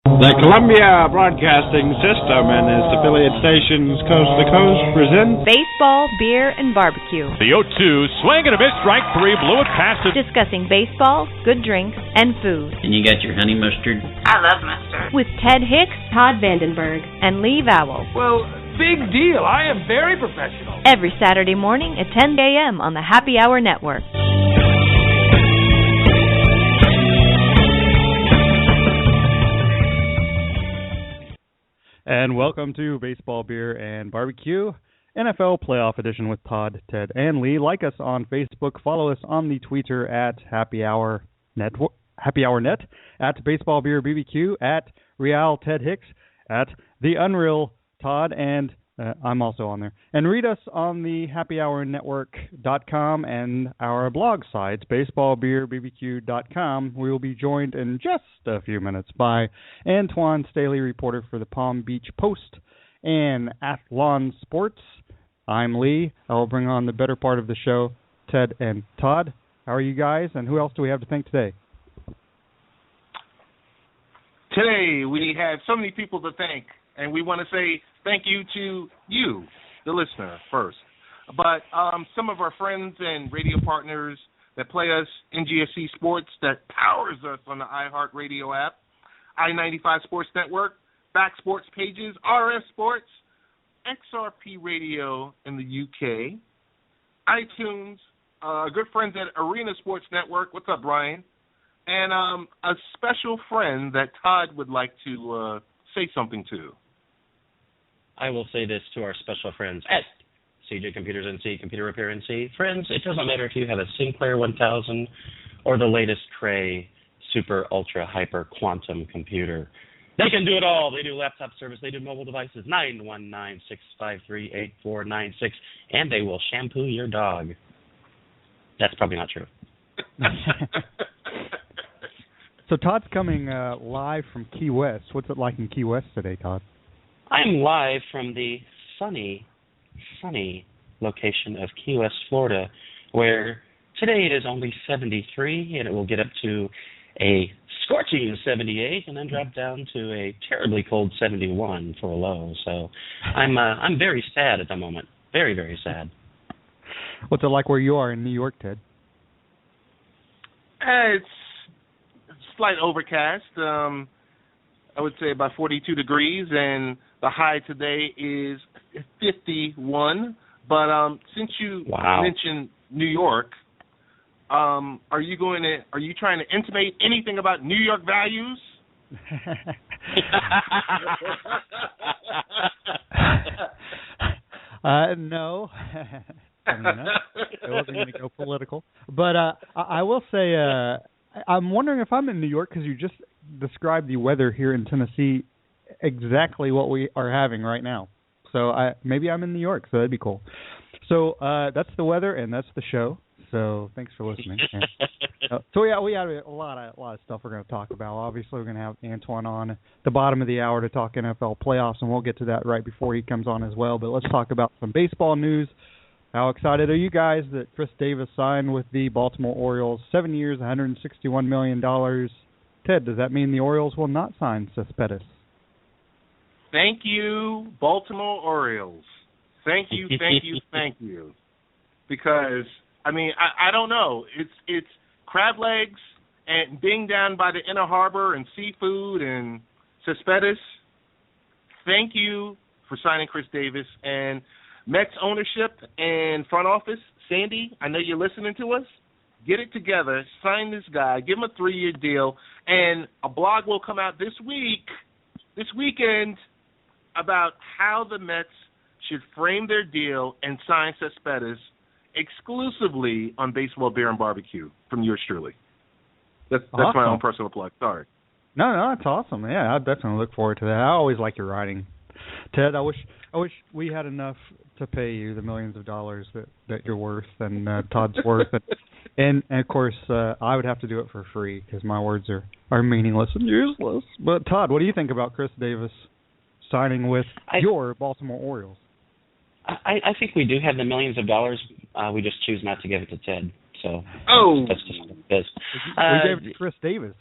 The Columbia Broadcasting System and its affiliate stations coast to coast present Baseball, Beer, and Barbecue. The 0-2, swing and a miss, strike three, blew it past it. Discussing baseball, good drinks, and food. And you got your honey mustard? I love mustard. With Ted Hicks, Todd Vandenberg, and Lee Vowell. Well, big deal. I am very professional. Every Saturday morning at 10 a.m. on the Happy Hour Network. And welcome to Baseball, Beer, and Barbecue, NFL Playoff Edition with Todd, Ted, and Lee. Like us on Facebook. Follow us on the Twitter at Happy Hour Net, at Baseball Beer BBQ, at Real Ted Hicks, at The Unreal Todd, and I'm also on there. And read us on the happyhournetwork.com and our blog sites, baseballbeerbbq.com. We will be joined in just a few minutes by Antwan, Staley, reporter for the Palm Beach Post and Athlon Sports. I'm Lee. I will bring on the better part of the show, Ted and Todd. How are you guys, and who else do we have to thank today? Today we have so many people to thank, and we want to say thank you to you, the listener, first. But some of our friends and radio partners that play us, NGSC Sports, that powers us on the iHeartRadio app, I-95 Sports Network, Back Sports Pages, RS Sports, XRP Radio in the UK, iTunes, good friends at Arena Sports Network. What's up, Brian? And a special friend that Todd would like to say something to. I will say this to our special friends at CJ Computers NC, Computer Repair NC. Friends, it doesn't matter if you have a Sinclair 1000 or the latest Cray Super Ultra Hyper Quantum computer. They can do it all. They do laptop service. They do mobile devices. 919-653-8496. And they will shampoo your dog. That's probably not true. So Todd's coming live from Key West. What's it like in Key West today, Todd? I'm live from the sunny location of Key West, Florida, where today it is only 73, and it will get up to a scorching 78, and then drop down to a terribly cold 71 for a low. So I'm very sad at the moment. Very, very sad. What's it like where you are in New York, Ted? It's slight overcast. I would say about 42 degrees, and the high today is 51. But since you mentioned New York, are you trying to intimate anything about New York values? No. I wasn't going to go political. But I will say I'm wondering if I'm in New York because you just described the weather here in Tennessee exactly what we are having right now. So maybe I'm in New York, so that'd be cool. So that's the weather, and that's the show. So thanks for listening. So yeah, we have a lot of stuff we're going to talk about. Obviously, we're going to have Antwan on at the bottom of the hour to talk NFL playoffs, and we'll get to that right before he comes on as well. But let's talk about some baseball news. How excited are you guys that Chris Davis signed with the Baltimore Orioles? 7 years, $161 million. Ted, does that mean the Orioles will not sign Cespedes? Thank you, Baltimore Orioles. Thank you. Because, I mean, I don't know. It's crab legs and being down by the Inner Harbor and seafood and Cespedes. Thank you for signing Chris Davis. And Mets ownership and front office, Sandy, I know you're listening to us. Get it together. Sign this guy. Give him a 3-year deal. And a blog will come out this weekend, about how the Mets should frame their deal and sign Cespedes exclusively on Baseball, Beer, and Barbecue from yours truly. That's awesome. My own personal plug. Sorry. No, that's awesome. Yeah, I definitely look forward to that. I always like your writing. Ted, I wish we had enough to pay you the millions of dollars that you're worth and Todd's worth. And of course, I would have to do it for free because my words are meaningless and useless. But Todd, what do you think about Chris Davis signing with your Baltimore Orioles? I think we do have the millions of dollars. We just choose not to give it to Ted. So that's just what it is. We gave it to Chris Davis.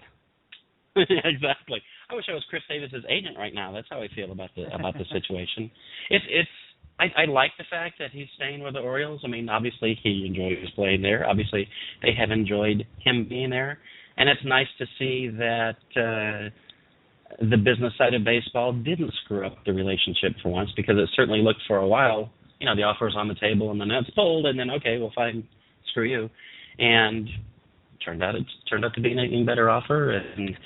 Exactly. I wish I was Chris Davis's agent right now. That's how I feel about the situation. I like the fact that he's staying with the Orioles. I mean, obviously he enjoys playing there. Obviously they have enjoyed him being there, and it's nice to see that the business side of baseball didn't screw up the relationship for once, because it certainly looked for a while, the offer's on the table and then it's pulled, and then okay, well fine, screw you, and it turned out to be an even better offer, and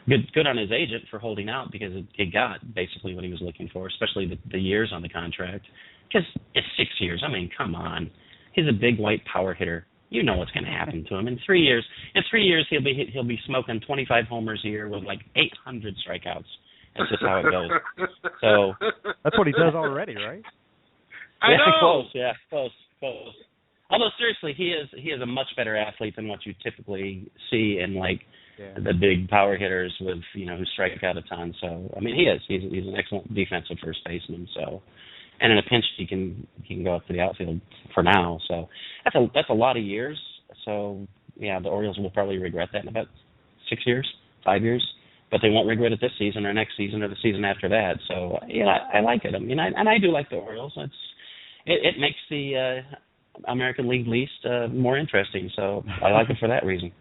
good on his agent for holding out, because he got basically what he was looking for, especially the years on the contract, because it's 6 years. I mean, come on, he's a big white power hitter. You know what's going to happen to him in 3 years. In 3 years, he'll be smoking 25 homers a year with like 800 strikeouts. That's just how it goes. So that's what he does already, right? I know. Close. Although seriously, he is a much better athlete than what you typically see in the big power hitters with who strike out a ton. So I mean, he is. He's an excellent defensive first baseman. So. And in a pinch, he can go up to the outfield for now. So that's a lot of years. So yeah, the Orioles will probably regret that in about 6 years, 5 years, but they won't regret it this season or next season or the season after that. So I like it. I mean, and I do like the Orioles. It makes the American League least more interesting. So I like it for that reason.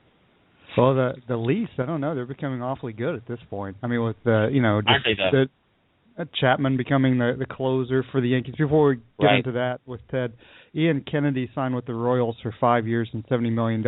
Well, the least, I don't know. They're becoming awfully good at this point. I mean, with Chapman becoming the closer for the Yankees. Before we get into that with Ted, Ian Kennedy signed with the Royals for 5 years and $70 million.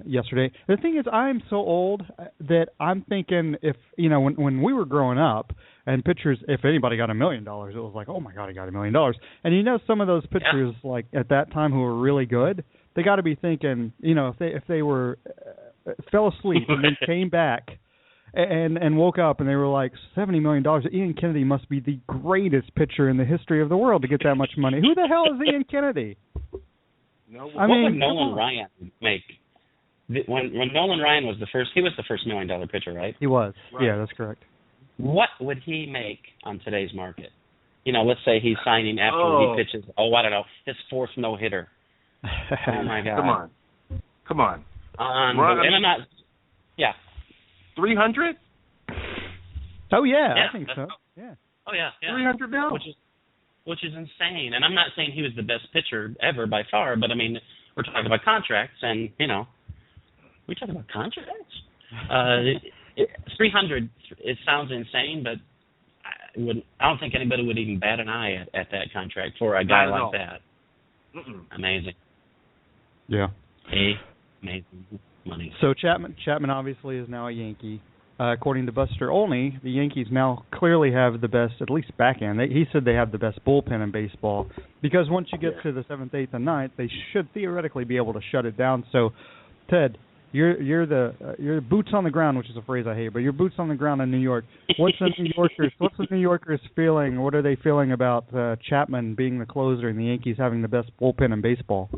Yesterday. The thing is, I'm so old that I'm thinking if, when we were growing up and pitchers, if anybody got $1 million, it was like, oh my God, he got $1 million. And some of those pitchers like at that time who were really good, they got to be thinking, if they were fell asleep and then came back and woke up and they were like, $70 million. Ian Kennedy must be the greatest pitcher in the history of the world to get that much money. Who the hell is Ian Kennedy? What would Nolan Ryan make? When Nolan Ryan was the first $1 million pitcher, right? He was. Right. Yeah, that's correct. What would he make on today's market? Let's say he's signing after he pitches, I don't know, his fourth no-hitter. Oh, my God. Come on. And I'm not, 300? Oh yeah, I think so. Yeah. Oh yeah. 300 now, which is insane. And I'm not saying he was the best pitcher ever by far, but I mean, we're talking about contracts, and we talking about contracts. 300. It sounds insane, but I don't think anybody would even bat an eye at that contract for a guy like that. Amazing. Yeah. Amazing money. So Chapman obviously is now a Yankee. According to Buster Olney, the Yankees now clearly have the best, at least back end. He said they have the best bullpen in baseball, because once you get to the 7th, 8th, and 9th, they should theoretically be able to shut it down. So, Ted, you're boots on the ground, which is a phrase I hate, but you're boots on the ground in New York. What's the New Yorkers feeling? What are they feeling about Chapman being the closer and the Yankees having the best bullpen in baseball?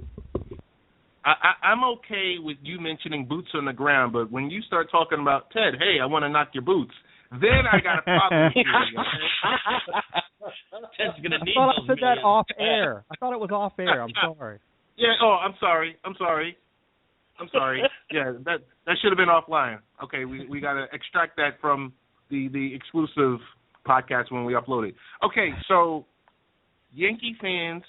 I'm okay with you mentioning boots on the ground, but when you start talking about, Ted, hey, I want to knock your boots, then I got a problem with you. Ted's gonna need I thought I said that off air. I thought it was off air. I'm sorry. Yeah. Oh, I'm sorry. Yeah, that should have been offline. Okay, we got to extract that from the exclusive podcast when we upload it. Okay, so Yankee fans,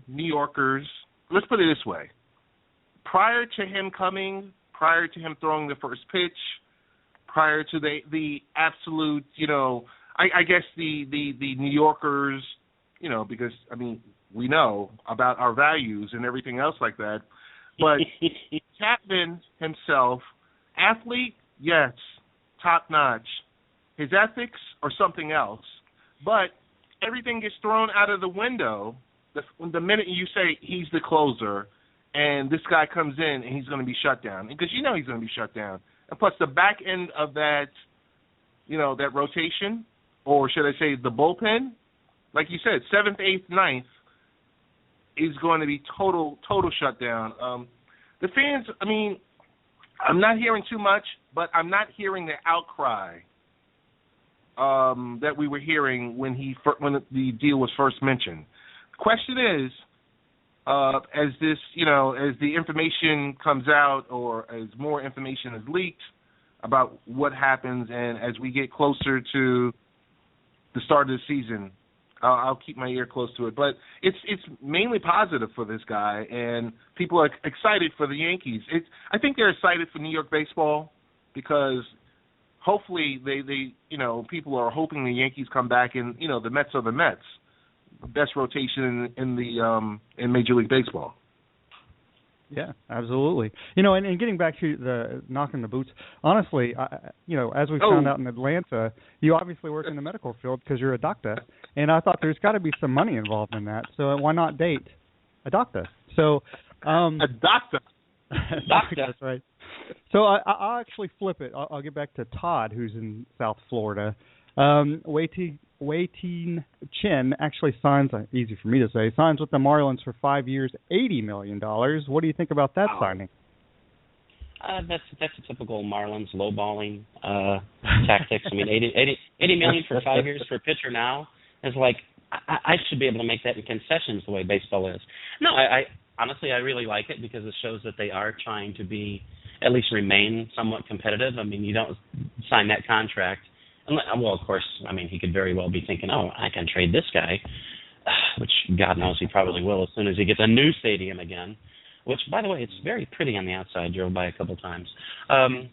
New Yorkers, let's put it this way. Prior to him coming, prior to him throwing the first pitch, prior to the absolute, I guess the New Yorkers, because, I mean, we know about our values and everything else like that. But Chapman himself, athlete, yes, top-notch. His ethics are something else. But everything gets thrown out of the window the minute you say he's the closer and this guy comes in and he's going to be shut down. Because he's going to be shut down. And plus the back end of that, that rotation, or should I say the bullpen, like you said, 7th, 8th, 9th, is going to be total shutdown. The fans, I mean, I'm not hearing too much, but I'm not hearing the outcry that we were hearing when the deal was first mentioned. The question is, as this, as the information comes out or as more information is leaked, about what happens, and as we get closer to the start of the season, I'll keep my ear close to it. But it's mainly positive for this guy, and people are excited for the Yankees. I think they're excited for New York baseball because hopefully they people are hoping the Yankees come back, and the Mets are the Mets, best rotation in Major League Baseball. Yeah, absolutely. And getting back to the knocking the boots, honestly, as we found out in Atlanta, you obviously work in the medical field because you're a doctor, and I thought there's got to be some money involved in that. So why not date a doctor? So a doctor. That's right. So I'll actually flip it. I'll get back to Todd, who's in South Florida. Wei Tin Chen actually signs, easy for me to say, signs with the Marlins for 5 years, $80 million. What do you think about that signing? That's a typical Marlins lowballing tactics. I mean, $80 million for 5 years for a pitcher now is like, I should be able to make that in concessions the way baseball is. No, I honestly, I really like it because it shows that they are trying to at least remain somewhat competitive. I mean, you don't sign that contract. Well, of course, I mean, he could very well be thinking, I can trade this guy, which God knows he probably will as soon as he gets a new stadium again, which, by the way, it's very pretty on the outside. Drove by a couple times. One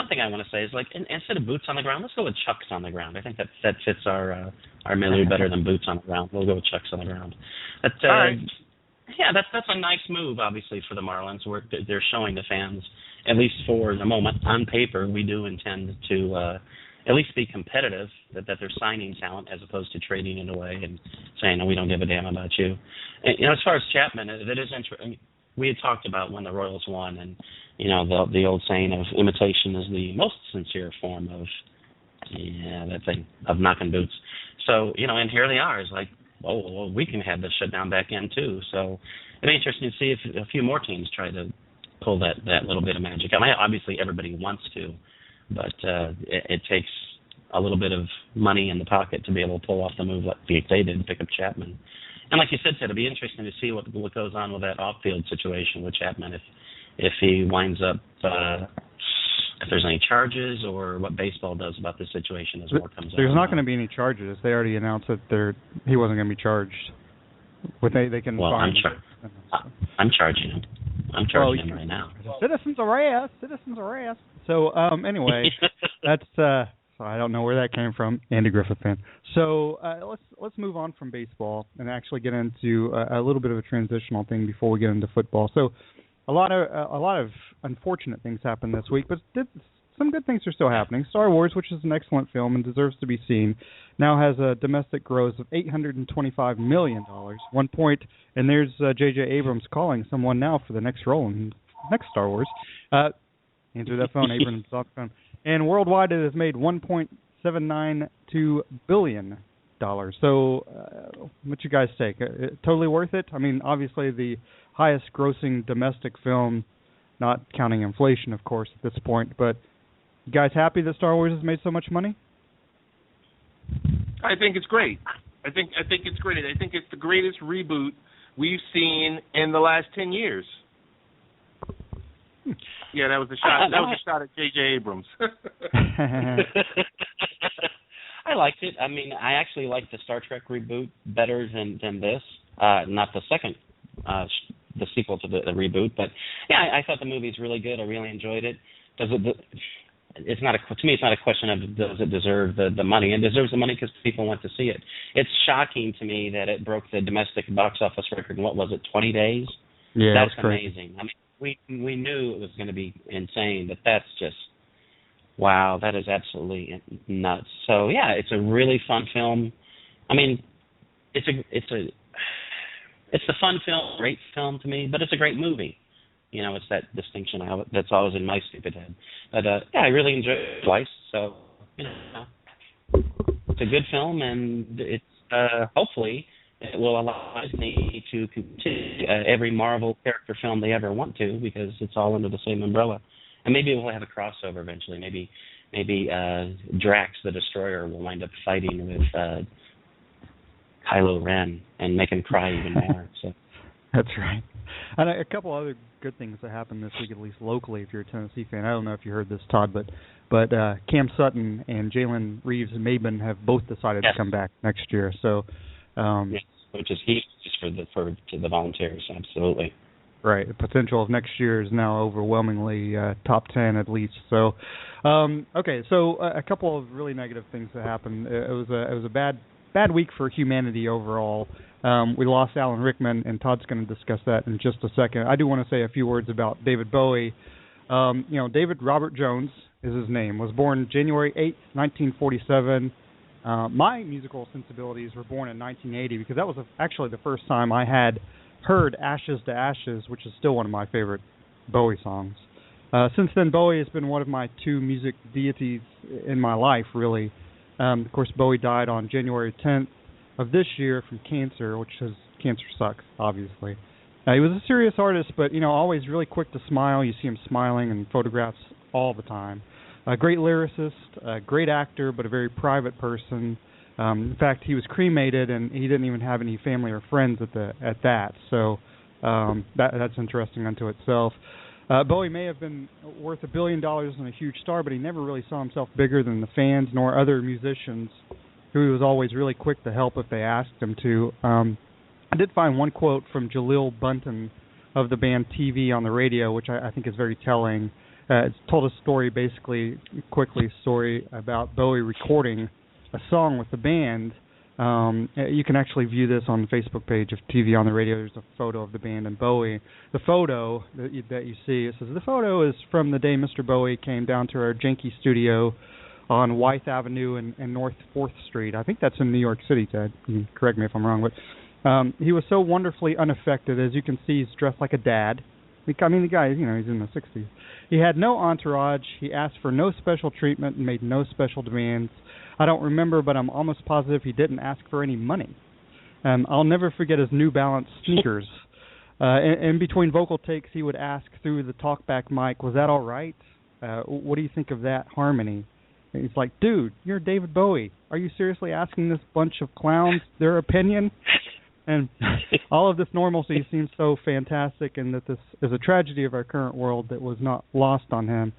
thing I want to say is, like, instead of boots on the ground, let's go with chucks on the ground. I think that fits our milieu better than boots on the ground. We'll go with chucks on the ground. But, all right. Yeah, that's a nice move, obviously, for the Marlins, where they're showing the fans, at least for the moment, on paper, we do intend to at least be competitive, that they're signing talent as opposed to trading it away and saying, we don't give a damn about you. And, as far as Chapman, it is interesting. I mean, we had talked about when the Royals won, and, the old saying of imitation is the most sincere form of, that thing, of knocking boots. So, and here they are. It's like, well, we can have this shut down back in too. So it'd be interesting to see if a few more teams try to pull that little bit of magic. I mean, obviously everybody wants to, but it takes a little bit of money in the pocket to be able to pull off the move like they did to pick up Chapman. And like you said, it'll be interesting to see what goes on with that off-field situation with Chapman, if he winds up, if there's any charges or what baseball does about this situation as more comes out. There's not going to be any charges. They already announced that he wasn't going to be charged. They can. Well, I'm charging him. I'm charging him right now. Citizens arrest. So anyway, that's. So I don't know where that came from. Andy Griffith fan. So let's move on from baseball and actually get into a little bit of a transitional thing before we get into football. So a lot of unfortunate things happened this week, but some good things are still happening. Star Wars, which is an excellent film and deserves to be seen, now has a domestic gross of $825 million. 1 point, and there's J.J. Abrams calling someone now for the next role in next Star Wars. Answer that phone, Abrams. Phone. And worldwide, it has made $1.792 billion. So, what you guys take? Totally worth it? I mean, obviously the highest grossing domestic film, not counting inflation, of course, at this point. But you guys happy that Star Wars has made so much money? I think it's great. I think it's great. I think it's the greatest reboot we've seen in the last 10 years. Yeah, that was a shot. That was a shot at J.J. Abrams. I liked it. I mean, I actually liked the Star Trek reboot better than this. Not the second, the sequel to the reboot, but yeah, I thought the movie's really good. I really enjoyed it. It's not to me. It's not a question of does it deserve the money. It deserves the money because people want to see it. It's shocking to me that it broke the domestic box office record in, what was it, 20 days? Yeah, that's crazy. Amazing. I mean, we knew it was going to be insane, but that's just wow. That is absolutely nuts. So yeah, it's a really fun film. I mean, it's a fun film, great film to me, but it's a great movie. It's that distinction that's always in my stupid head. But yeah, I really enjoyed it twice. So it's a good film, and it's hopefully it will allow Disney to continue every Marvel character film they ever want to, because it's all under the same umbrella. And maybe we'll have a crossover eventually. Maybe Drax the Destroyer will wind up fighting with Kylo Ren and make him cry even more. So that's right. And a couple other good things that happened this week, at least locally, if you're a Tennessee fan. I don't know if you heard this, Todd, but Cam Sutton and Jalen Reeves-Maben have both decided to come back next year. So, yes, which is huge for the Volunteers, absolutely. Right. The potential of next year is now overwhelmingly top 10 at least. So, okay. So a couple of really negative things that happened. It was a bad week for humanity overall. We lost Alan Rickman, and Todd's going to discuss that in just a second. I do want to say a few words about David Bowie. David Robert Jones is his name. Was born January 8th, 1947. My musical sensibilities were born in 1980 because that was actually the first time I had heard Ashes to Ashes, which is still one of my favorite Bowie songs. Since then, Bowie has been one of my two music deities in my life, really. Of course, Bowie died on January 10th of this year from cancer, cancer sucks, obviously. He was a serious artist, but, always really quick to smile. You see him smiling in photographs all the time. A great lyricist, a great actor, but a very private person. In fact, he was cremated, and he didn't even have any family or friends at that. So that's interesting unto itself. Bowie may have been worth $1 billion and a huge star, but he never really saw himself bigger than the fans nor other musicians, who he was always really quick to help if they asked him to. I did find one quote from Jaleel Bunton of the band TV on the Radio, which I think is very telling. It's told a story, basically, story about Bowie recording a song with the band. You can actually view this on the Facebook page of TV on the Radio. There's a photo of the band and Bowie. The photo that you see, it says, the photo is from the day Mr. Bowie came down to our janky studio on Wythe Avenue and North 4th Street. I think that's in New York City, Ted. You can correct me if I'm wrong. But he was so wonderfully unaffected. As you can see, he's dressed like a dad. I mean, the guy, he's in the 60s. He had no entourage. He asked for no special treatment and made no special demands. I don't remember, but I'm almost positive he didn't ask for any money. I'll never forget his New Balance sneakers. In between vocal takes, he would ask through the talkback mic, was that all right? What do you think of that harmony? And he's like, dude, you're David Bowie. Are you seriously asking this bunch of clowns their opinion? And all of this normalcy seems so fantastic, and that this is a tragedy of our current world that was not lost on him.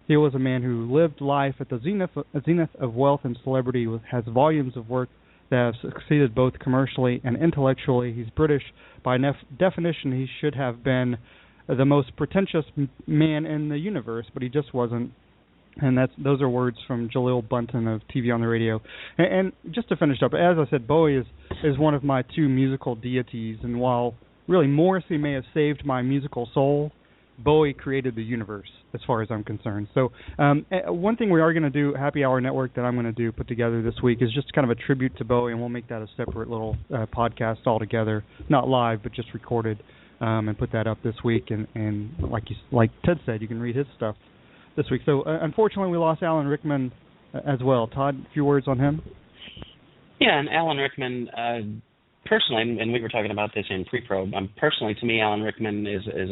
He was a man who lived life at the zenith of wealth and celebrity, has volumes of work that have succeeded both commercially and intellectually. He's British. By definition, he should have been the most pretentious man in the universe, but he just wasn't. And those are words from Jaleel Bunton of TV on the Radio. And just to finish up, as I said, Bowie is one of my two musical deities. And while really Morrissey may have saved my musical soul, Bowie created the universe, as far as I'm concerned. So one thing we are going to do, Happy Hour Network, that I'm going to put together this week is just kind of a tribute to Bowie, and we'll make that a separate little podcast altogether, not live, but just recorded, and put that up this week. And like Ted said, you can read his stuff this week. So unfortunately, we lost Alan Rickman as well. Todd, a few words on him? Yeah, and Alan Rickman, personally, and we were talking about this in pre-pro, personally, to me, Alan Rickman is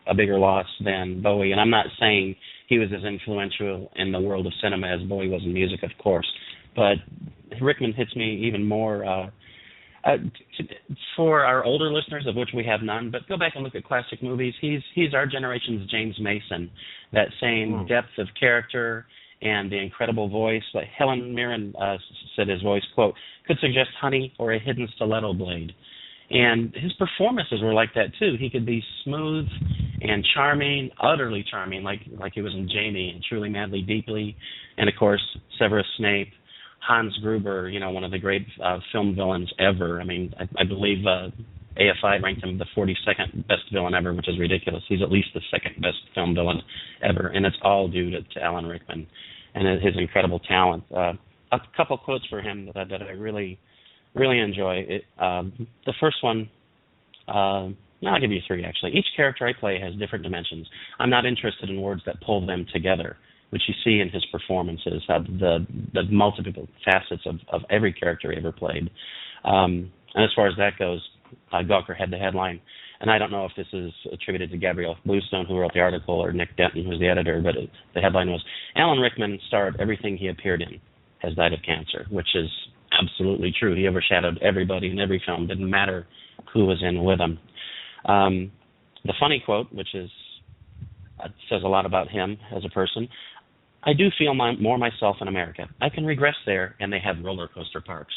a bigger loss than Bowie. And I'm not saying he was as influential in the world of cinema as Bowie was in music, of course. But Rickman hits me even more for our older listeners, of which we have none, but go back and look at classic movies. He's our generation's James Mason. That same depth of character and the incredible voice. Like Helen Mirren said, his voice, quote, could suggest honey or a hidden stiletto blade. And his performances were like that too. He could be smooth and charming, utterly charming, like he was in Jamie and Truly, Madly, Deeply, and of course Severus Snape. Hans Gruber, one of the great film villains ever. I mean, I believe AFI ranked him the 42nd best villain ever, which is ridiculous. He's at least the second best film villain ever, and it's all due to Alan Rickman and his incredible talent. A couple quotes for him that I really, really enjoy. The first one, I'll give you three, actually. Each character I play has different dimensions. I'm not interested in words that pull them together, which you see in his performances, the multiple facets of every character he ever played. And as far as that goes, Gawker had the headline, and I don't know if this is attributed to Gabrielle Bluestone, who wrote the article, or Nick Denton, who's the editor, but the headline was, Alan Rickman, star of everything he appeared in, has died of cancer, which is absolutely true. He overshadowed everybody in every film. Didn't matter who was in with him. The funny quote, which is says a lot about him as a person. I do feel more myself in America. I can regress there, and they have roller coaster parks.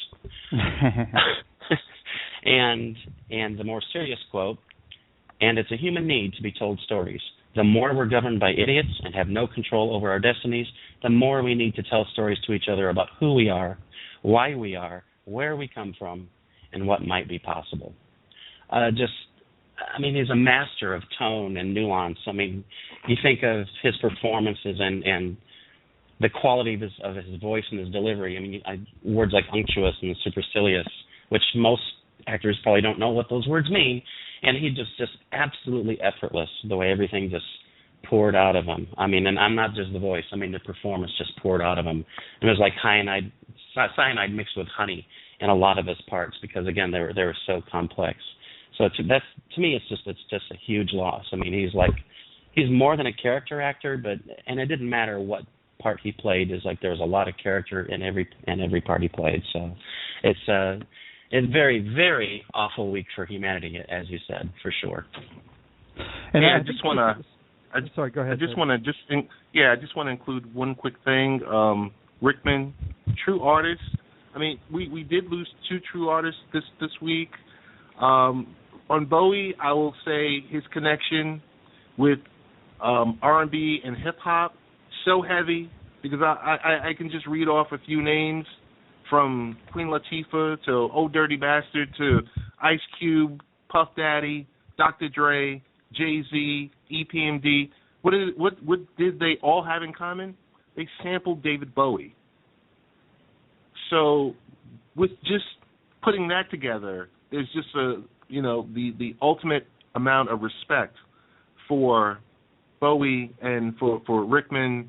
And the more serious quote, and it's a human need to be told stories. The more we're governed by idiots and have no control over our destinies, the more we need to tell stories to each other about who we are, why we are, where we come from, and what might be possible. He's a master of tone and nuance. I mean, you think of his performances and the quality of his voice and his delivery. I mean, words like unctuous and supercilious, which most actors probably don't know what those words mean, and he just absolutely effortless, the way everything just poured out of him. I mean, and I'm not just the voice. I mean, the performance just poured out of him. It was like cyanide mixed with honey in a lot of his parts because, again, they were so complex. So to me, it's just a huge loss. I mean, he's more than a character actor, and it didn't matter what part he played. Is like there was a lot of character in every part he played. So it's a very, very awful week for humanity, as you said, for sure. And I just want to. Sorry, go ahead. I just want to include one quick thing. Rickman, true artist. I mean, we did lose two true artists this week. On Bowie, I will say his connection with R&B and hip hop so heavy because I can just read off a few names from Queen Latifah to Old Dirty Bastard to Ice Cube, Puff Daddy, Dr. Dre, Jay-Z, EPMD. What did they all have in common? They sampled David Bowie. So with just putting that together, there's just the ultimate amount of respect for Bowie and for Rickman.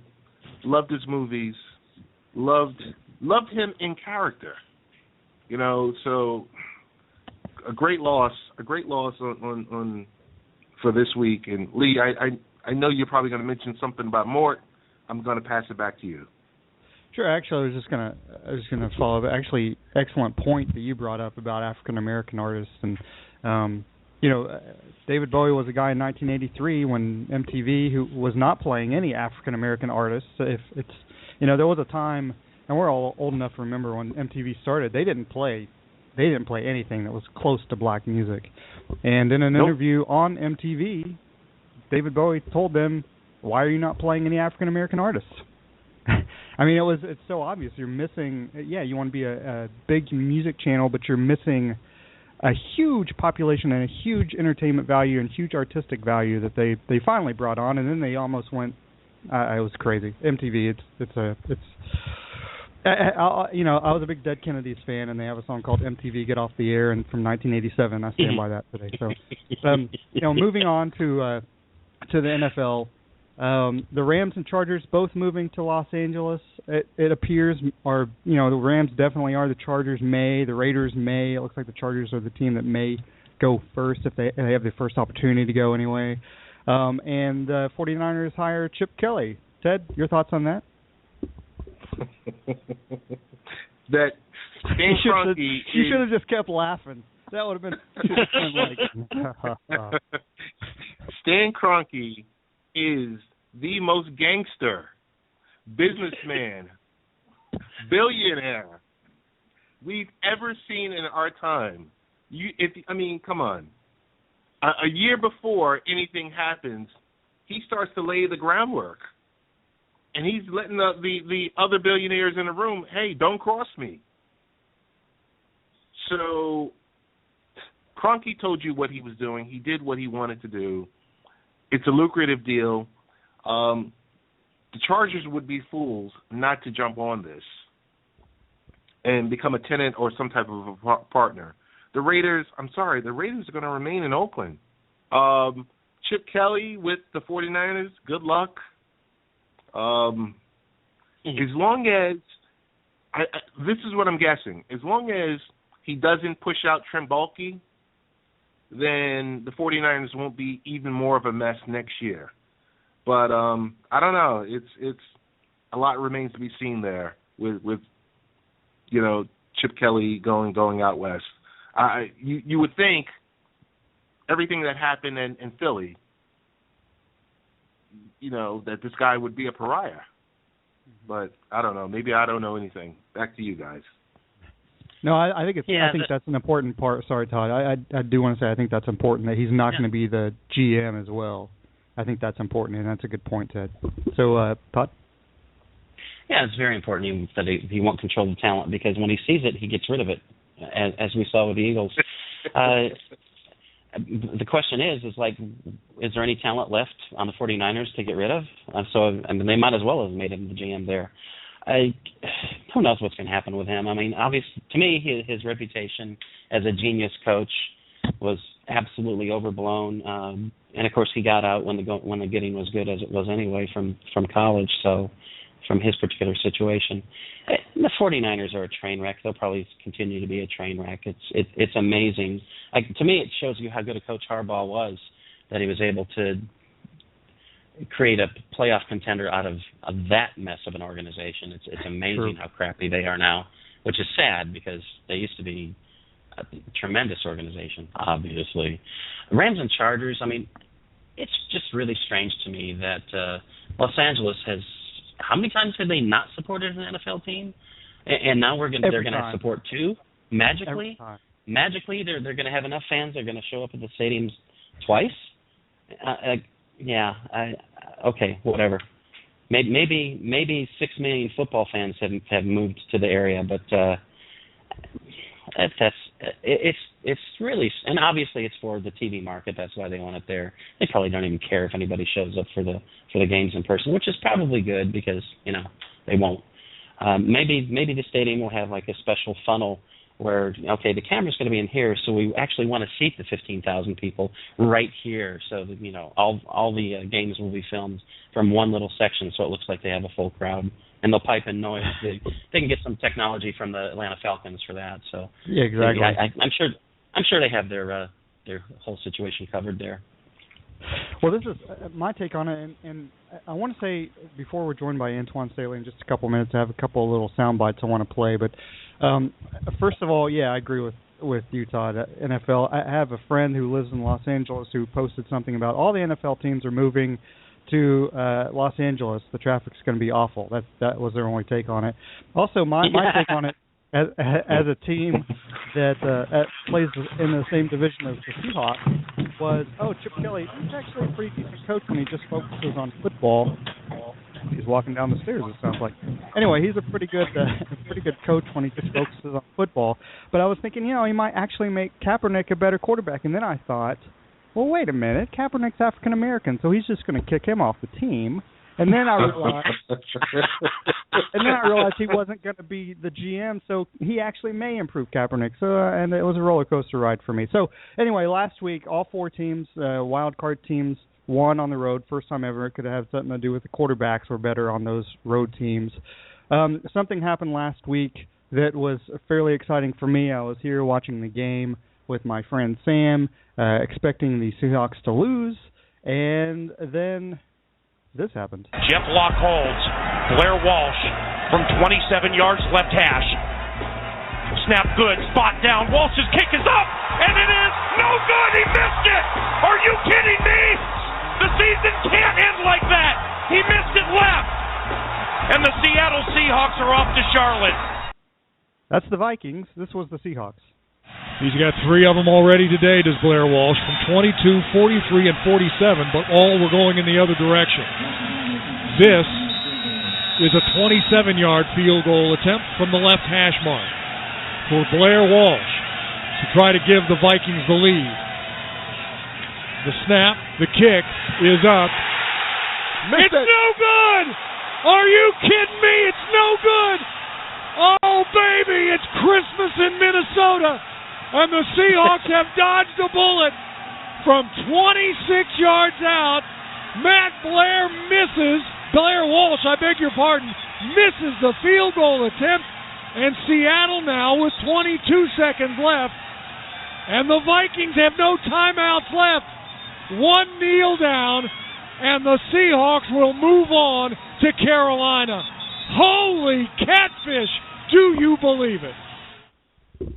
Loved his movies, loved him in character. So a great loss on for this week. And Lee, I know you're probably going to mention something about Mort. I'm going to pass it back to you. Sure. Actually, I was just gonna follow up. Actually, excellent point that you brought up about African American artists, and David Bowie was a guy in 1983 when MTV who was not playing any African American artists. If it's there was a time, and we're all old enough to remember when MTV started. They didn't play anything that was close to black music. And in an interview on MTV, David Bowie told them, "Why are you not playing any African American artists?" I mean, it's so obvious. You're missing. Yeah, you want to be a big music channel, but you're missing a huge population and a huge entertainment value and huge artistic value that they finally brought on, and then they almost went. It was crazy. MTV. I was a big Dead Kennedys fan, and they have a song called MTV Get Off the Air, and from 1987. I stand by that today. So, moving on to the NFL. The Rams and Chargers both moving to Los Angeles. It appears, the Rams definitely are. The Chargers may. The Raiders may. It looks like the Chargers are the team that may go first if they have the first opportunity to go anyway. And the 49ers hire Chip Kelly. Ted, your thoughts on that? That Stan Kroenke you should have just kept laughing. That would have been like Stan Kroenke is the most gangster businessman, billionaire we've ever seen in our time. Come on. A year before anything happens, he starts to lay the groundwork. And he's letting the other billionaires in the room, hey, don't cross me. So Kroenke told you what he was doing. He did what he wanted to do. It's a lucrative deal. The Chargers would be fools not to jump on this and become a tenant or some type of a partner. The Raiders are going to remain in Oakland. Chip Kelly with the 49ers, good luck. As long as, this is what I'm guessing, as long as he doesn't push out Trent Baalke, then the 49ers won't be even more of a mess next year. But I don't know. It's a lot remains to be seen there with Chip Kelly going out west. You would think everything that happened in Philly, that this guy would be a pariah. But I don't know. Maybe I don't know anything. Back to you guys. No, I think it's. I think that's an important part. Sorry, Todd. I do want to say I think that's important that he's not going to be the GM as well. I think that's important, and that's a good point, Ted. So, Todd? Yeah, it's very important that he won't control the talent, because when he sees it, he gets rid of it, as we saw with the Eagles. The question is there any talent left on the 49ers to get rid of? They might as well have made him the GM there. Who knows what's going to happen with him? I mean, obviously, to me, his reputation as a genius coach was absolutely overblown. And of course, he got out when the getting was good, as it was anyway from college. So, from his particular situation, the 49ers are a train wreck. They'll probably continue to be a train wreck. It's amazing. To me, it shows you how good a coach Harbaugh was, that he was able to create a playoff contender out of that mess of an organization. It's amazing how crappy they are now, which is sad because they used to be a tremendous organization, obviously. Rams and Chargers, I mean, it's just really strange to me that Los Angeles has, how many times have they not supported an NFL team? And now they're going to have support two? Magically, they're going to have enough fans. They're going to show up at the stadiums twice. Okay, whatever. Maybe 6 million football fans have moved to the area, but it's really, and obviously it's for the TV market. That's why they want it there. They probably don't even care if anybody shows up for the games in person, which is probably good because they won't. Maybe the stadium will have like a special funnel where, the camera's going to be in here, so we actually want to seat the 15,000 people right here, so that, all the games will be filmed from one little section, so it looks like they have a full crowd, and they'll pipe in noise. They can get some technology from the Atlanta Falcons for that. So yeah, exactly. I'm sure they have their whole situation covered there. Well, this is my take on it, and I want to say, before we're joined by Antwan Staley in just a couple of minutes, I have a couple of little sound bites I want to play. But first of all, I agree with you, Todd. NFL, I have a friend who lives in Los Angeles who posted something about all the NFL teams are moving to Los Angeles. The traffic's going to be awful. That was their only take on it. Also, my take on it, as a team that plays in the same division as the Seahawks, was, Chip Kelly, he's actually a pretty decent coach when he just focuses on football. He's walking down the stairs, it sounds like. Anyway, he's a pretty good coach when he just focuses on football. But I was thinking, he might actually make Kaepernick a better quarterback. And then I thought, well, wait a minute, Kaepernick's African American, so he's just going to kick him off the team. And then I realized he wasn't going to be the GM, so he actually may improve Kaepernick. So, and it was a roller coaster ride for me. So, anyway, last week, all four teams, wild card teams, won on the road. First time ever. It could have something to do with the quarterbacks were better on those road teams. Something happened last week that was fairly exciting for me. I was here watching the game with my friend Sam, expecting the Seahawks to lose, and then this happened. Jeff Locke holds. Blair Walsh from 27 yards left hash. Snap good. Spot down. Walsh's kick is up. And it is no good. He missed it. Are you kidding me? The season can't end like that. He missed it left. And the Seattle Seahawks are off to Charlotte. That's the Vikings. This was the Seahawks. He's got 3 of them already today, does Blair Walsh, from 22, 43, and 47, but all were going in the other direction. This is a 27-yard field goal attempt from the left hash mark for Blair Walsh to try to give the Vikings the lead. The snap, the kick is up. It's no good! Are you kidding me? It's no good! Oh, baby, it's Christmas in Minnesota. And the Seahawks have dodged a bullet from 26 yards out. Blair Walsh, misses the field goal attempt. And Seattle now with 22 seconds left. And the Vikings have no timeouts left. One kneel down, and the Seahawks will move on to Carolina. Holy catfish, do you believe it?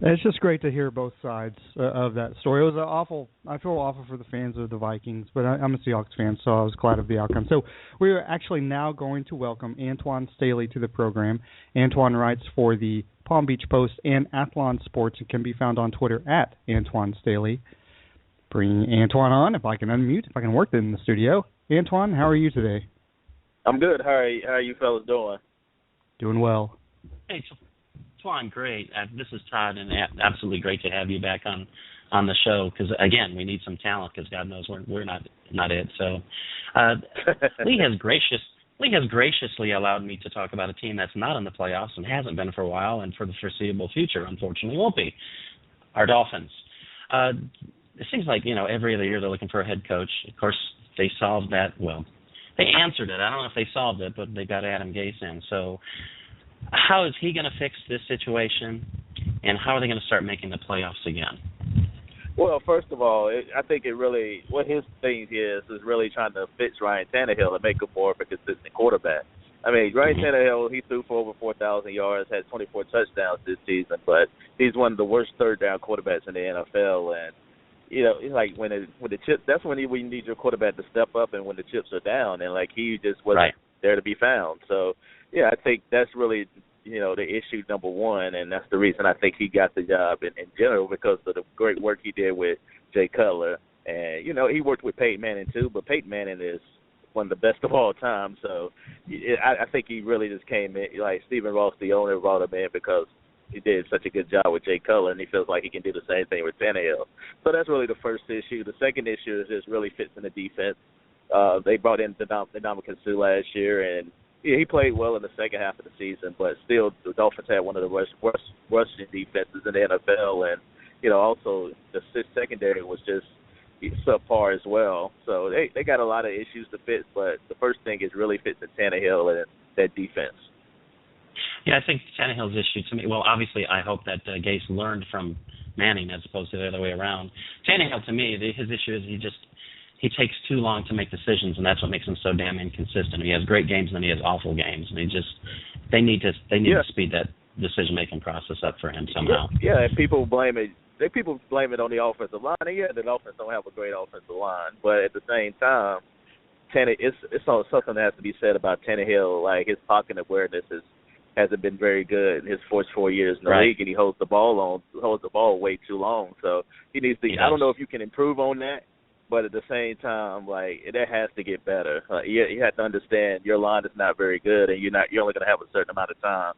It's just great to hear both sides of that story. It was I feel awful for the fans of the Vikings, but I'm a Seahawks fan, so I was glad of the outcome. So we are actually now going to welcome Antwan Staley to the program. Antwan writes for the Palm Beach Post and Athlon Sports and can be found on Twitter at Antwan Staley. Bring Antwan on, if I can unmute, if I can work in the studio. Antwan, how are you today? I'm good. How are you fellas doing? Doing well. Hey, Twan, great. This is Todd, and absolutely great to have you back on the show because, again, we need some talent because God knows we're not it. So Lee has graciously allowed me to talk about a team that's not in the playoffs and hasn't been for a while and for the foreseeable future, unfortunately, won't be. Our Dolphins. It seems like, every other year they're looking for a head coach. Of course, they solved that. Well, they answered it. I don't know if they solved it, but they got Adam Gase in. So how is he going to fix this situation, and how are they going to start making the playoffs again? Well, first of all, I think what his thing is really trying to fix Ryan Tannehill and make him more of a consistent quarterback. I mean, Ryan Tannehill, he threw for over 4,000 yards, had 24 touchdowns this season, but he's one of the worst third-down quarterbacks in the NFL, and it's like when the chips, that's when you need your quarterback to step up, and when the chips are down, and like he just wasn't there to be found. So, yeah, I think that's really, the issue number one, and that's the reason I think he got the job in general because of the great work he did with Jay Cutler. And, he worked with Peyton Manning too, but Peyton Manning is one of the best of all time. So I think he really just came in, like Stephen Ross, the owner, brought him in because he did such a good job with Jay Cutler, and he feels like he can do the same thing with Tannehill. So that's really the first issue. The second issue is just really fixing the defense. They brought in Ndamukong Suh last year, and he played well in the second half of the season, but still the Dolphins had one of the worst rushing defenses in the NFL, and also the secondary was just subpar as well. So they got a lot of issues to fix, but the first thing is really fixing Tannehill and that defense. Yeah, I think Tannehill's issue to me, well, obviously I hope that Gase learned from Manning as opposed to the other way around. Tannehill, to me, his issue is he takes too long to make decisions, and that's what makes him so damn inconsistent. He has great games, and then he has awful games, and they need to speed that decision-making process up for him somehow. Yeah, and people blame it on the offensive line, and the Dolphins don't have a great offensive line, but at the same time, it's something that has to be said about Tannehill. Like his pocket awareness hasn't been very good in his first 4 years in the league, and he holds the ball way too long. So he needs to. I don't know if you can improve on that, but at the same time, like that has to get better. You have to understand your line is not very good, and you're only going to have a certain amount of time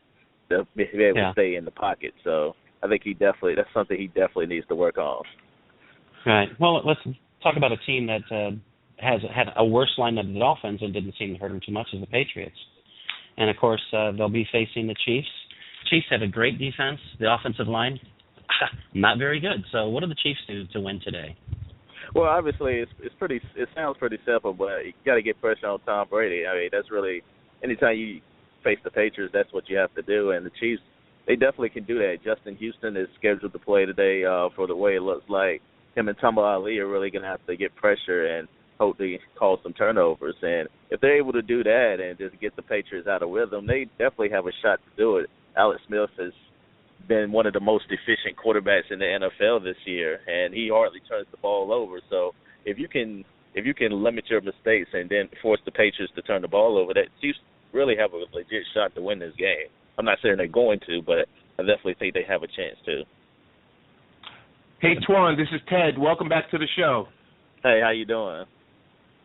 to be able to stay in the pocket. So I think that's something he definitely needs to work on. Right. Well, let's talk about a team that has had a worse line than the Dolphins and didn't seem to hurt them too much as the Patriots. And, of course, they'll be facing the Chiefs. Chiefs have a great defense. The offensive line, not very good. So what do the Chiefs do to win today? Well, obviously, it sounds pretty simple, but you got to get pressure on Tom Brady. I mean, that's really anytime you face the Patriots, that's what you have to do. And the Chiefs, they definitely can do that. Justin Houston is scheduled to play today for the way it looks like. Him and Tamba Ali are really going to have to get pressure and hope to cause some turnovers. And if they're able to do that and just get the Patriots out of rhythm, they definitely have a shot to do it. Alex Smith has been one of the most efficient quarterbacks in the NFL this year, and he hardly turns the ball over. So if you can limit your mistakes and then force the Patriots to turn the ball over, that Chiefs really have a legit shot to win this game. I'm not saying they're going to, but I definitely think they have a chance to. Hey, Twan, this is Ted. Welcome back to the show. Hey, how you doing?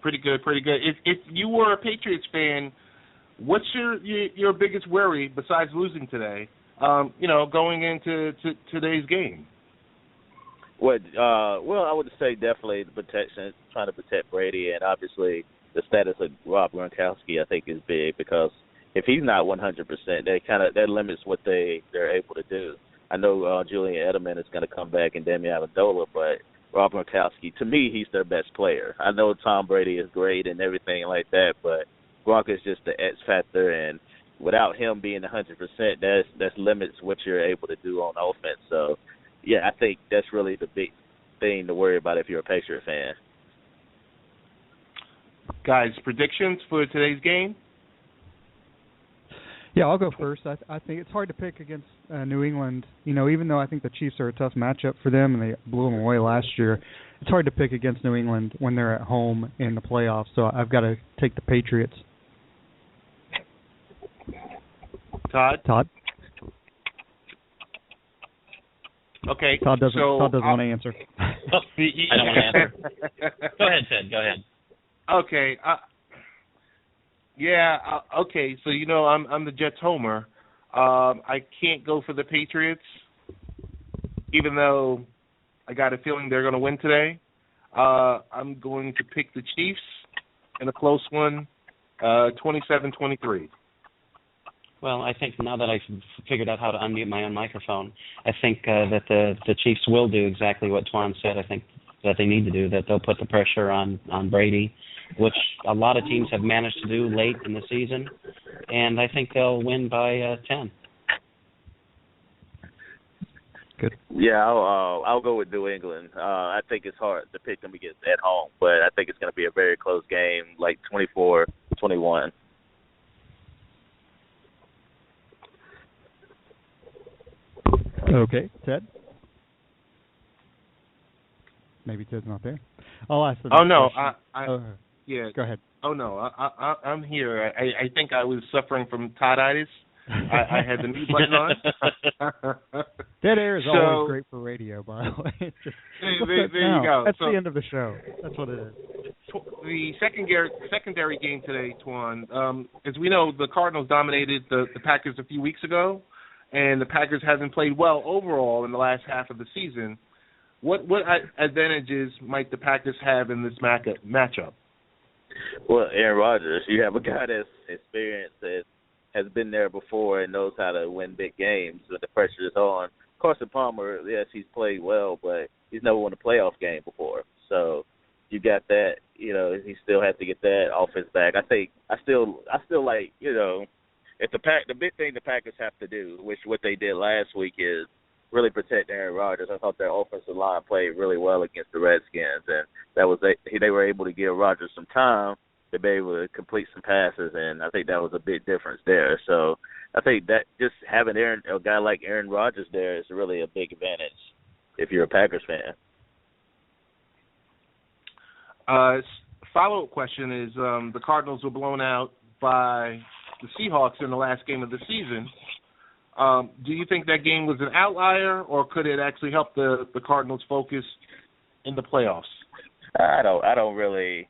Pretty good, pretty good. If you were a Patriots fan, what's your biggest worry besides losing today? Going into today's game. Well, I would say definitely the protection, trying to protect Brady, and obviously the status of Rob Gronkowski I think is big because if he's not 100%, that limits what they're able to do. I know Julian Edelman is going to come back and Damian Amendola, but Rob Gronkowski, to me, he's their best player. I know Tom Brady is great and everything like that, but Gronk is just the X factor, and without him being 100%, that limits what you're able to do on offense. So, yeah, I think that's really the big thing to worry about if you're a Patriot fan. Guys, predictions for today's game? Yeah, I'll go first. I think it's hard to pick against New England. Even though I think the Chiefs are a tough matchup for them and they blew them away last year, it's hard to pick against New England when they're at home in the playoffs. So I've got to take the Patriots. Todd? Okay. Todd doesn't want to answer. I don't want to answer. Go ahead, Ted. Go ahead. Okay. Okay. So I'm the Jets homer. I can't go for the Patriots, even though I got a feeling they're going to win today. I'm going to pick the Chiefs in a close one, 27-23. Well, I think now that I've figured out how to unmute my own microphone, I think that the Chiefs will do exactly what Twan said. I think that they need to do, that they'll put the pressure on Brady, which a lot of teams have managed to do late in the season, and I think they'll win by 10. Good. Yeah, I'll go with New England. I think it's hard to pick them against at home, but I think it's going to be a very close game, like 24-21. Okay, Ted? Maybe Ted's not there. I'll ask the next question. Yeah. Go ahead. Oh, no, I'm here. I think I was suffering from Todditis. I had the mute button on. Dead air is always great for radio, by the way. There you go. That's the end of the show. That's what it is. The secondary game today, Twan, as we know, the Cardinals dominated the Packers a few weeks ago, and the Packers haven't played well overall in the last half of the season. What advantages might the Packers have in this matchup? Well, Aaron Rodgers, you have a guy that's experienced, that has been there before and knows how to win big games when the pressure is on. Carson Palmer, yes, he's played well, but he's never won a playoff game before. So you got that, he still has to get that offense back. I still like, if the big thing the Packers have to do, which what they did last week, is really protect Aaron Rodgers. I thought their offensive line played really well against the Redskins, and they were able to give Rodgers some time to be able to complete some passes, and I think that was a big difference there. So I think that just having a guy like Aaron Rodgers there is really a big advantage if you're a Packers fan. Follow-up question is, the Cardinals were blown out by the Seahawks in the last game of the season. Do you think that game was an outlier, or could it actually help the Cardinals focus in the playoffs? I don't really,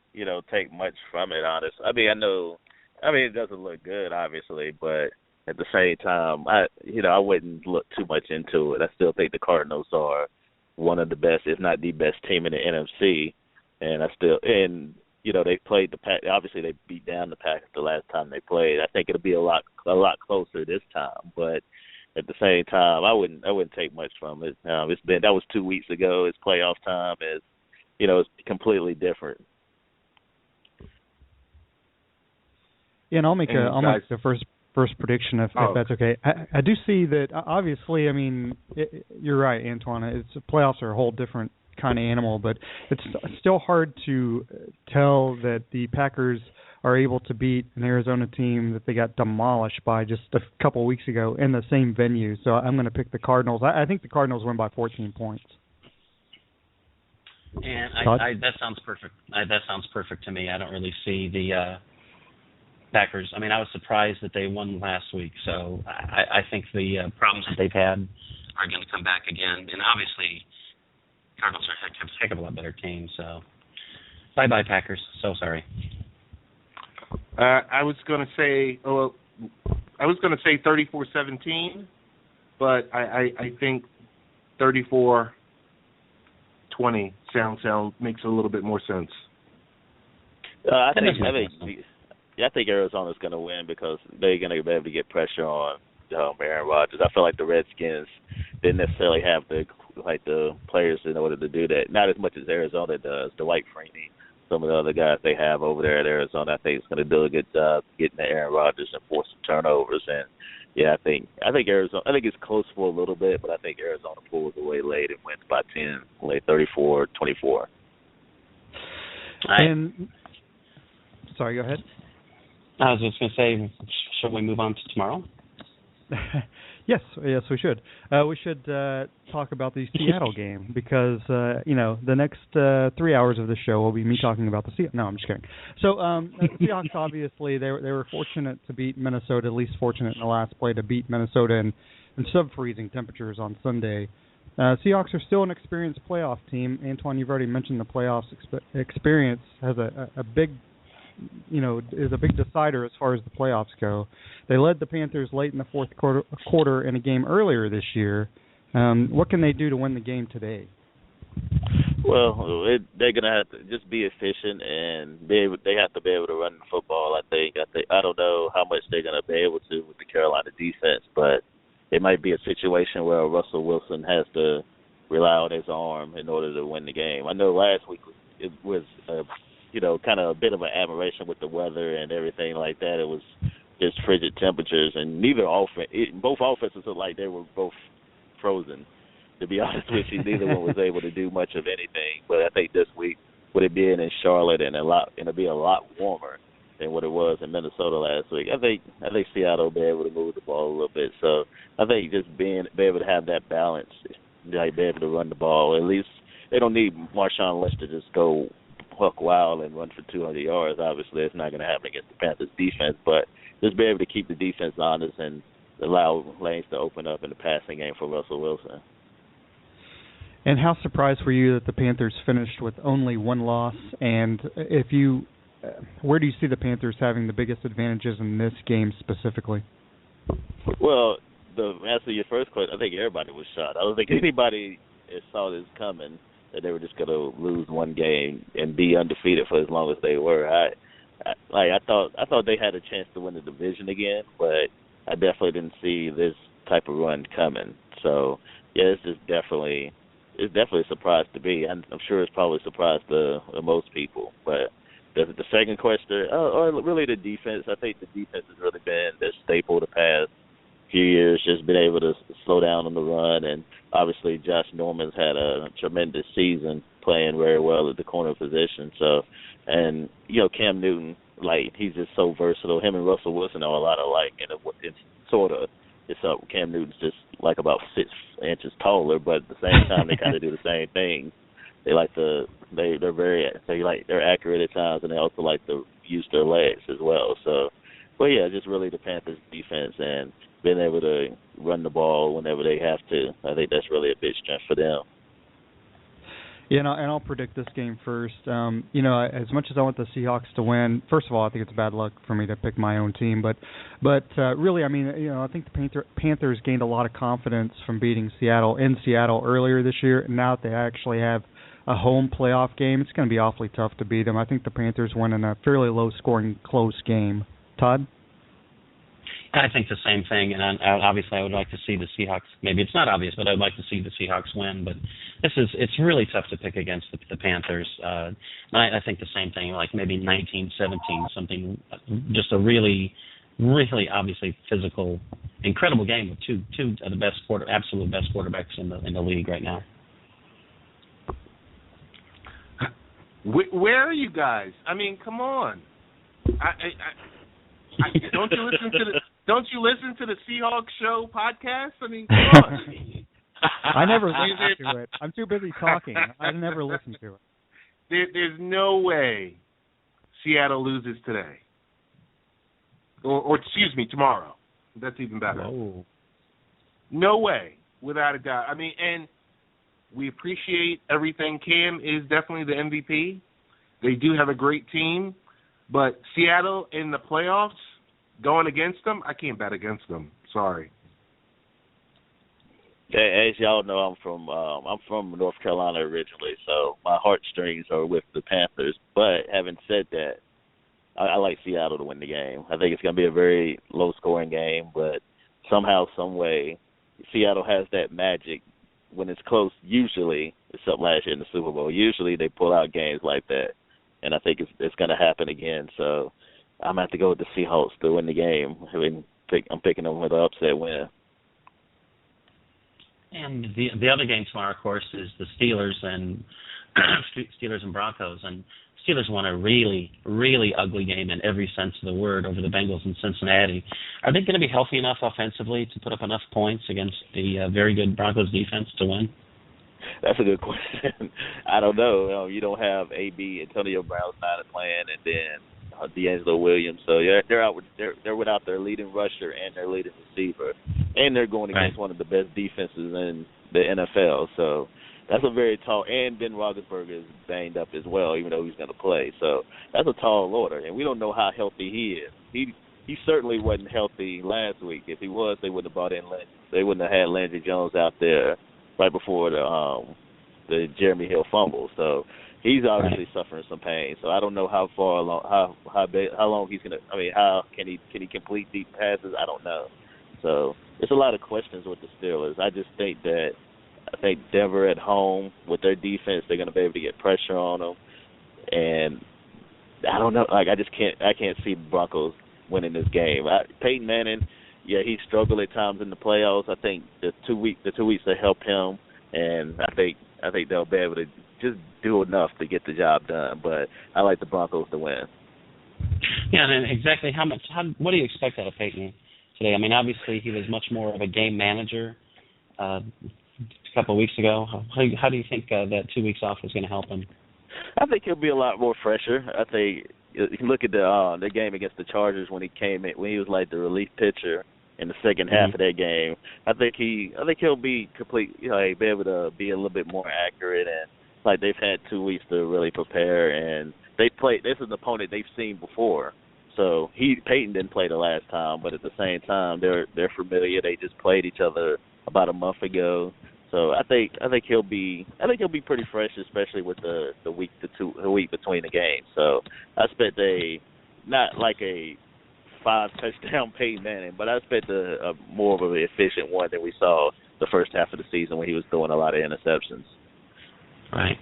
take much from it, honestly. It doesn't look good, obviously, but at the same time, I wouldn't look too much into it. I still think the Cardinals are one of the best, if not the best team in the NFC, and they played the Pack. Obviously, they beat down the Packers the last time they played. I think it'll be a lot closer this time, but at the same time, I wouldn't take much from it. That was 2 weeks ago. It's playoff time. It's completely different. Yeah, and I'll make the first prediction if that's okay. I do see that. Obviously, you're right, Antwan. Playoffs are a whole different kind of animal, but it's still hard to tell that the Packers are able to beat an Arizona team that they got demolished by just a couple of weeks ago in the same venue. So I'm going to pick the Cardinals. I think the Cardinals win by 14 points. And that sounds perfect. That sounds perfect to me. I don't really see the Packers. I was surprised that they won last week. So I think the problems that they've had are going to come back again. And obviously, Cardinals are a heck of a lot better team. So bye-bye, Packers. So sorry. I was going to say 34-17, but I think 34-20 sound makes a little bit more sense. I think Arizona's going to win because they're going to be able to get pressure on Aaron Rodgers. I feel like the Redskins didn't necessarily have the players in order to do that. Not as much as Arizona does. Dwight Freeney, some of the other guys they have over there at Arizona, I think it's going to do a good job getting to Aaron Rodgers and force some turnovers. And yeah, I think Arizona. I think it's close for a little bit, but I think Arizona pulls away late and wins by 10, late 34-24. And sorry, go ahead. I was just going to say, should we move on to tomorrow? Yes, we should. We should talk about the Seattle game because the next 3 hours of the show will be me talking about the Seahawks. No, I'm just kidding. So the Seahawks, obviously, they were fortunate to beat Minnesota, at least fortunate in the last play to beat Minnesota in sub-freezing temperatures on Sunday. Seahawks are still an experienced playoff team. Antwan, you've already mentioned the playoffs experience has a big, is a big decider as far as the playoffs go. They led the Panthers late in the fourth quarter in a game earlier this year. What can they do to win the game today? Well, they're going to have to just be efficient and they have to be able to run the football, I think. I don't know how much they're going to be able to with the Carolina defense, but it might be a situation where Russell Wilson has to rely on his arm in order to win the game. I know last week it was kind of a bit of an aberration with the weather and everything like that. It was just frigid temperatures, and both offenses looked like they were both frozen. To be honest with you, neither one was able to do much of anything. But I think this week, with it being in Charlotte and it'll be a lot warmer than what it was in Minnesota last week, I think Seattle will be able to move the ball a little bit. So I think just be able to have that balance, like be able to run the ball. At least they don't need Marshawn Lynch to just go buck wild and run for 200 yards. Obviously, it's not going to happen against the Panthers defense, but just be able to keep the defense honest and allow lanes to open up in the passing game for Russell Wilson. And how surprised were you that the Panthers finished with only one loss? And where do you see the Panthers having the biggest advantages in this game specifically? Well, to answer your first question, I think everybody was shocked. I don't think anybody saw this coming, that they were just going to lose one game and be undefeated for as long as they were. I thought they had a chance to win the division again, but I definitely didn't see this type of run coming. So yeah, it's definitely a surprise to me. I'm sure it's probably a surprise to most people. But the second question, or really the defense, I think the defense has really been the staple the past few years, just been able to slow down on the run. And obviously Josh Norman's had a tremendous season playing very well at the corner position. So, and, Cam Newton, he's just so versatile. Him and Russell Wilson are a lot alike, and it's up. Cam Newton's just about 6 inches taller, but at the same time they kind of do the same thing. They're accurate at times, and they also like to use their legs as well. So, but yeah, just really the Panthers defense and being able to run the ball whenever they have to. I think that's really a big strength for them. Yeah, and I'll predict this game first. As much as I want the Seahawks to win, first of all, I think it's bad luck for me to pick my own team. But really, I think the Panthers gained a lot of confidence from beating Seattle earlier this year. And now that they actually have a home playoff game, it's going to be awfully tough to beat them. I think the Panthers win in a fairly low-scoring, close game. Todd? I think the same thing, and obviously I would like to see the Seahawks. Maybe it's not obvious, but I'd like to see the Seahawks win. But it's really tough to pick against the Panthers. I think the same thing, like maybe 19-17, something, just a really, really obviously physical, incredible game with two of the absolute best quarterbacks in the league right now. Where are you guys? Come on. Don't you listen to the Seahawks Show podcast? Come on. I never listen to it. I'm too busy talking. I never listen to it. There's no way Seattle loses today. Or excuse me, tomorrow. That's even better. Whoa. No way, without a doubt. And we appreciate everything. Cam is definitely the MVP. They do have a great team. But Seattle in the playoffs, going against them, I can't bet against them. Sorry. As y'all know, I'm from North Carolina originally, so my heartstrings are with the Panthers. But having said that, I like Seattle to win the game. I think it's going to be a very low-scoring game, but somehow, some way, Seattle has that magic. When it's close, usually, except last year in the Super Bowl, usually they pull out games like that. And I think it's going to happen again. So I'm going to have to go with the Seahawks to win the game. I'm picking them with an upset win. And the other game tomorrow, of course, is the Steelers and Broncos. And Steelers won a really, really ugly game in every sense of the word over the Bengals in Cincinnati. Are they going to be healthy enough offensively to put up enough points against the very good Broncos defense to win? That's a good question. I don't know. You don't have AB, Antonio Brown's not playing, and then D'Angelo Williams. So yeah, they're without their leading rusher and their leading receiver, and they're going against one of the best defenses in the NFL. So that's a very tall. And Ben Roethlisberger is banged up as well, even though he's going to play. So that's a tall order, and we don't know how healthy he is. He certainly wasn't healthy last week. If he was, they wouldn't have brought in they wouldn't have had Landry Jones out there right before the Jeremy Hill fumble. So he's obviously suffering some pain. So I don't know how far along, how long he's gonna. I mean, how can he complete deep passes? I don't know. So there's a lot of questions with the Steelers. I think Denver at home with their defense, they're gonna be able to get pressure on them. And I don't know. Like I can't see the Broncos winning this game. Peyton Manning, yeah, he struggled at times in the playoffs. I think the 2 weeks that helped him, and I think they'll be able to just do enough to get the job done. But I like the Broncos to win. Yeah, and exactly what do you expect out of Peyton today? I mean, obviously he was much more of a game manager a couple of weeks ago. How do you think that 2 weeks off is going to help him? I think he'll be a lot more fresher. I think you can look at the game against the Chargers when he came in, when he was like the relief pitcher in the second half of that game. I think he'll be be able to be a little bit more accurate, and like they've had 2 weeks to really prepare, and this is an opponent they've seen before. So Peyton didn't play the last time, but at the same time they're familiar. They just played each other about a month ago. So I think he'll be pretty fresh, especially with the week between the games. So I expect not like a 5-touchdown Peyton Manning, but I expect a more of an efficient one than we saw the first half of the season when he was throwing a lot of interceptions. Right.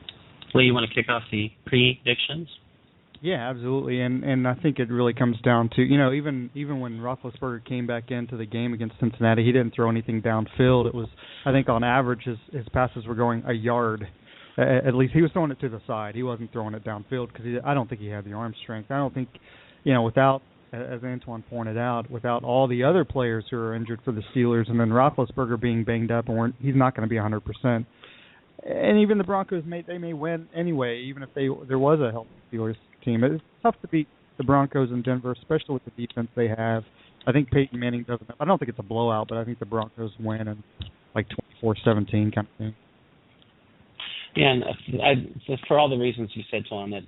Lee, you want to kick off the predictions? Yeah, absolutely, and I think it really comes down to, even when Roethlisberger came back into the game against Cincinnati, he didn't throw anything downfield. It was, I think, on average, his passes were going a yard. At least he was throwing it to the side. He wasn't throwing it downfield because I don't think he had the arm strength. I don't think, without, as Antwan pointed out, without all the other players who are injured for the Steelers, and then Roethlisberger being banged up, and he's not going to be 100%. And even the Broncos may win anyway, even if there was a healthy Steelers team. It's tough to beat the Broncos in Denver, especially with the defense they have. I think Peyton Manning doesn't. I don't think it's a blowout, but I think the Broncos win in like 24-17 kind of thing. Yeah, and for all the reasons you said, Tom, that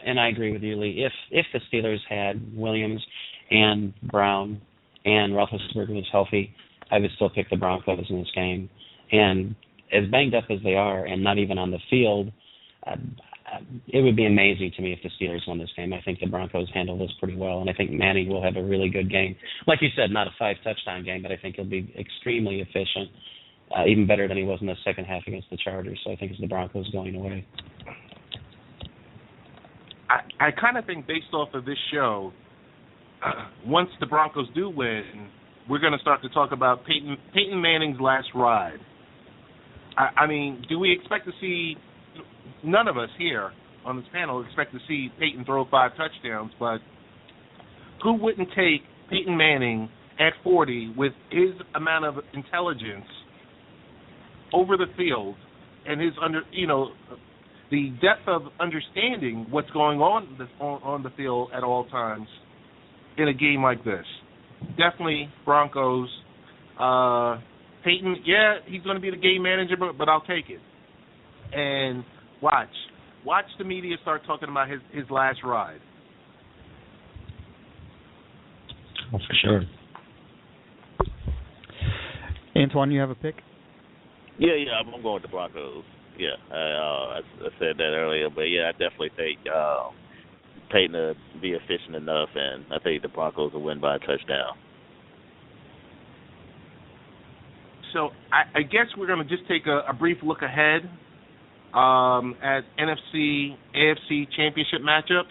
and I agree with you, Lee, if the Steelers had Williams and Brown and Roethlisberger was healthy, I would still pick the Broncos in this game. And as banged up as they are, and not even on the field, it would be amazing to me if the Steelers won this game. I think the Broncos handle this pretty well, and I think Manning will have a really good game. Like you said, not a 5-touchdown game, but I think he'll be extremely efficient, even better than he was in the second half against the Chargers. So I think it's the Broncos going away. I kind of think based off of this show, once the Broncos do win, we're going to start to talk about Peyton Manning's last ride. I mean, do we expect to see – none of us here on this panel expect to see Peyton throw 5 touchdowns, but who wouldn't take Peyton Manning at 40 with his amount of intelligence over the field and his the depth of understanding what's going on the field at all times in a game like this? Definitely Broncos. Peyton, yeah, he's going to be the game manager, but I'll take it. And watch the media start talking about his last ride. Oh, for sure. Antwan, you have a pick? Yeah, I'm going with the Broncos. Yeah, I said that earlier, but yeah, I definitely think Peyton to be efficient enough, and I think the Broncos will win by a touchdown. So I guess we're going to just take a brief look ahead at NFC, AFC championship matchups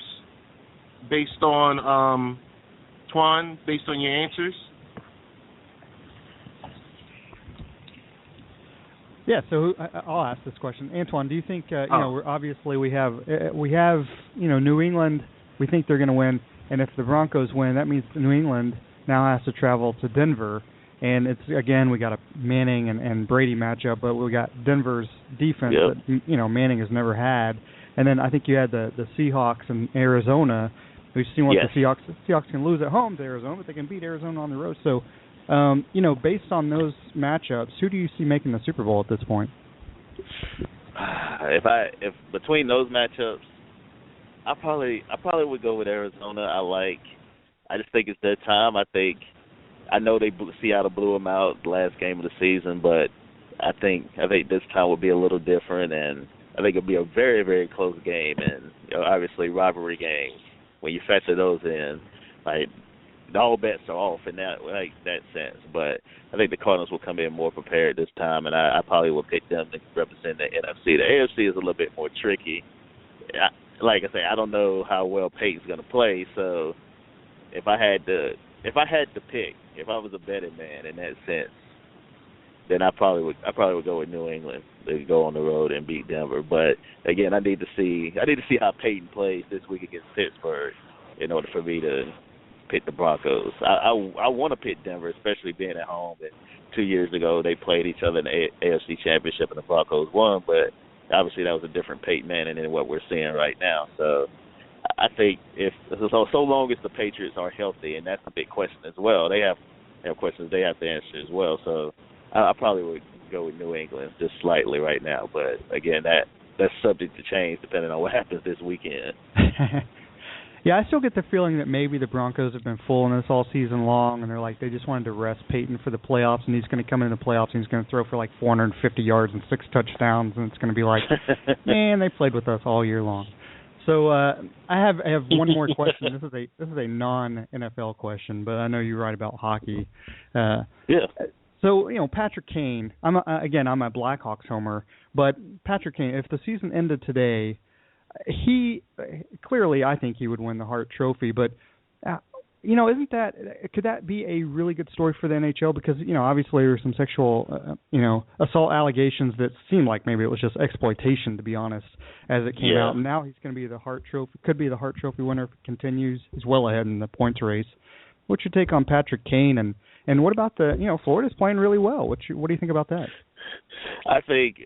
based on Twan, based on your answers. Yeah, so I'll ask this question, Antwan. Do you think we're obviously we have New England? We think they're going to win, and if the Broncos win, that means New England now has to travel to Denver, and it's again we got a Manning and Brady matchup, but we got Denver's defense that Manning has never had, and then I think you had the Seahawks and Arizona. We've seen what the Seahawks can lose at home to Arizona, but they can beat Arizona on the road. So. Based on those matchups, who do you see making the Super Bowl at this point? If between those matchups, I probably would go with Arizona. I just think it's their time. I know Seattle blew them out the last game of the season, but I think this time will be a little different, and I think it'll be a very, very close game, and obviously rivalry games. When you factor those in, all bets are off in that sense, but I think the Cardinals will come in more prepared this time, and I probably will pick them to represent the NFC. The AFC is a little bit more tricky. Like I say, I don't know how well Peyton's going to play, so if I had to pick, if I was a betting man in that sense, then I probably would go with New England. They go on the road and beat Denver, but again, I need to see how Peyton plays this week against Pittsburgh in order for me to pick the Broncos. I want to pick Denver, especially being at home. And 2 years ago, they played each other in the AFC Championship, and the Broncos won. But obviously, that was a different Peyton Manning than what we're seeing right now. So I think so long as the Patriots are healthy, and that's a big question as well. They have questions they have to answer as well. So I probably would go with New England just slightly right now. But again, that's subject to change depending on what happens this weekend. Yeah, I still get the feeling that maybe the Broncos have been fooling us all season long, and they just wanted to rest Peyton for the playoffs, and he's going to come into the playoffs and he's going to throw for 450 yards and 6 touchdowns, and it's going to be like, man, they played with us all year long. So I have one more question. This is a non-NFL question, but I know you write about hockey. Yeah. So Patrick Kane. I'm a Blackhawks homer, but Patrick Kane. If the season ended today. He clearly, I think he would win the Hart Trophy, but could that be a really good story for the NHL? Because obviously there were some sexual assault allegations that seemed like maybe it was just exploitation, to be honest, as it came out. And now he's going to be the Hart Trophy, could be the Hart Trophy winner if it continues. He's well ahead in the points race. What's your take on Patrick Kane, and what about Florida's playing really well? What do you think about that? I think.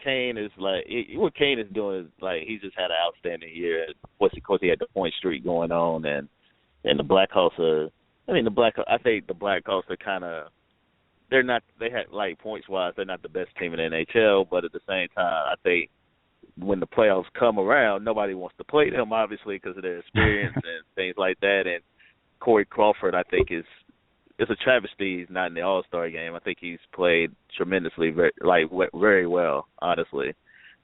Kane is what Kane is doing is he's just had an outstanding year. Of course, he had the point streak going on, and the Blackhawks are. I think the Blackhawks are they had points wise, they're not the best team in the NHL, but at the same time, I think when the playoffs come around, nobody wants to play them, obviously, because of their experience and things like that. And Corey Crawford, I think it's a travesty he's not in the All-Star game. I think he's played tremendously, very well, honestly.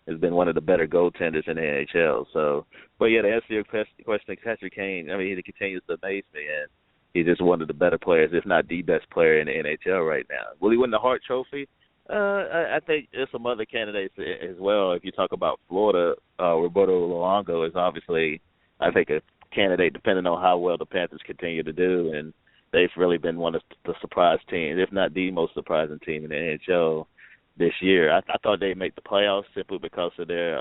Has been one of the better goaltenders in the NHL. So, but yeah, to answer your question, Patrick Kane, he continues to amaze me, and he's just one of the better players, if not the best player in the NHL right now. Will he win the Hart Trophy? I think there's some other candidates as well. If you talk about Florida, Roberto Luongo is obviously, I think, a candidate depending on how well the Panthers continue to do, and they've really been one of the surprise teams, if not the most surprising team in the NHL this year. I thought they'd make the playoffs simply because of their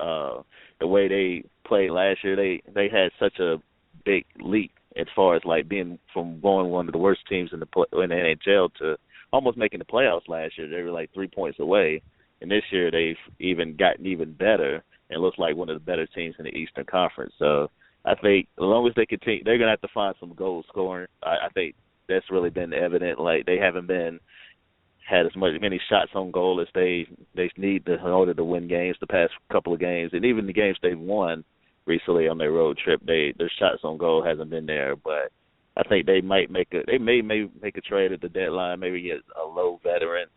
the way they played last year. They had such a big leap as far as being from going one of the worst teams in the NHL to almost making the playoffs last year. They were 3 points away, and this year they've even gotten even better and looks like one of the better teams in the Eastern Conference. So I think as long as they continue, they're gonna have to find some goal scoring. I think that's really been evident. They haven't had as many shots on goal as they need in order to win games the past couple of games, and even the games they've won recently on their road trip, their shots on goal hasn't been there. But I think they may make a trade at the deadline, maybe get a low veteran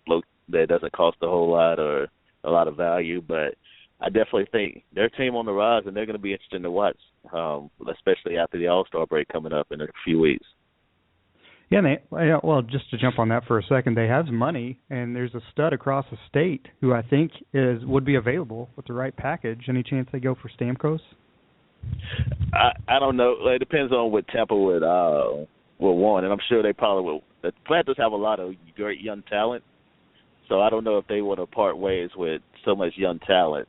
that doesn't cost a whole lot or a lot of value. But I definitely think their team on the rise, and they're going to be interesting to watch, especially after the All-Star break coming up in a few weeks. Yeah, well, just to jump on that for a second, they have money, and there's a stud across the state who I think would be available with the right package. Any chance they go for Stamkos? I don't know. It depends on what Tampa would want, and I'm sure they probably will. The Panthers have a lot of great young talent, So I don't know if they want to part ways with so much young talent.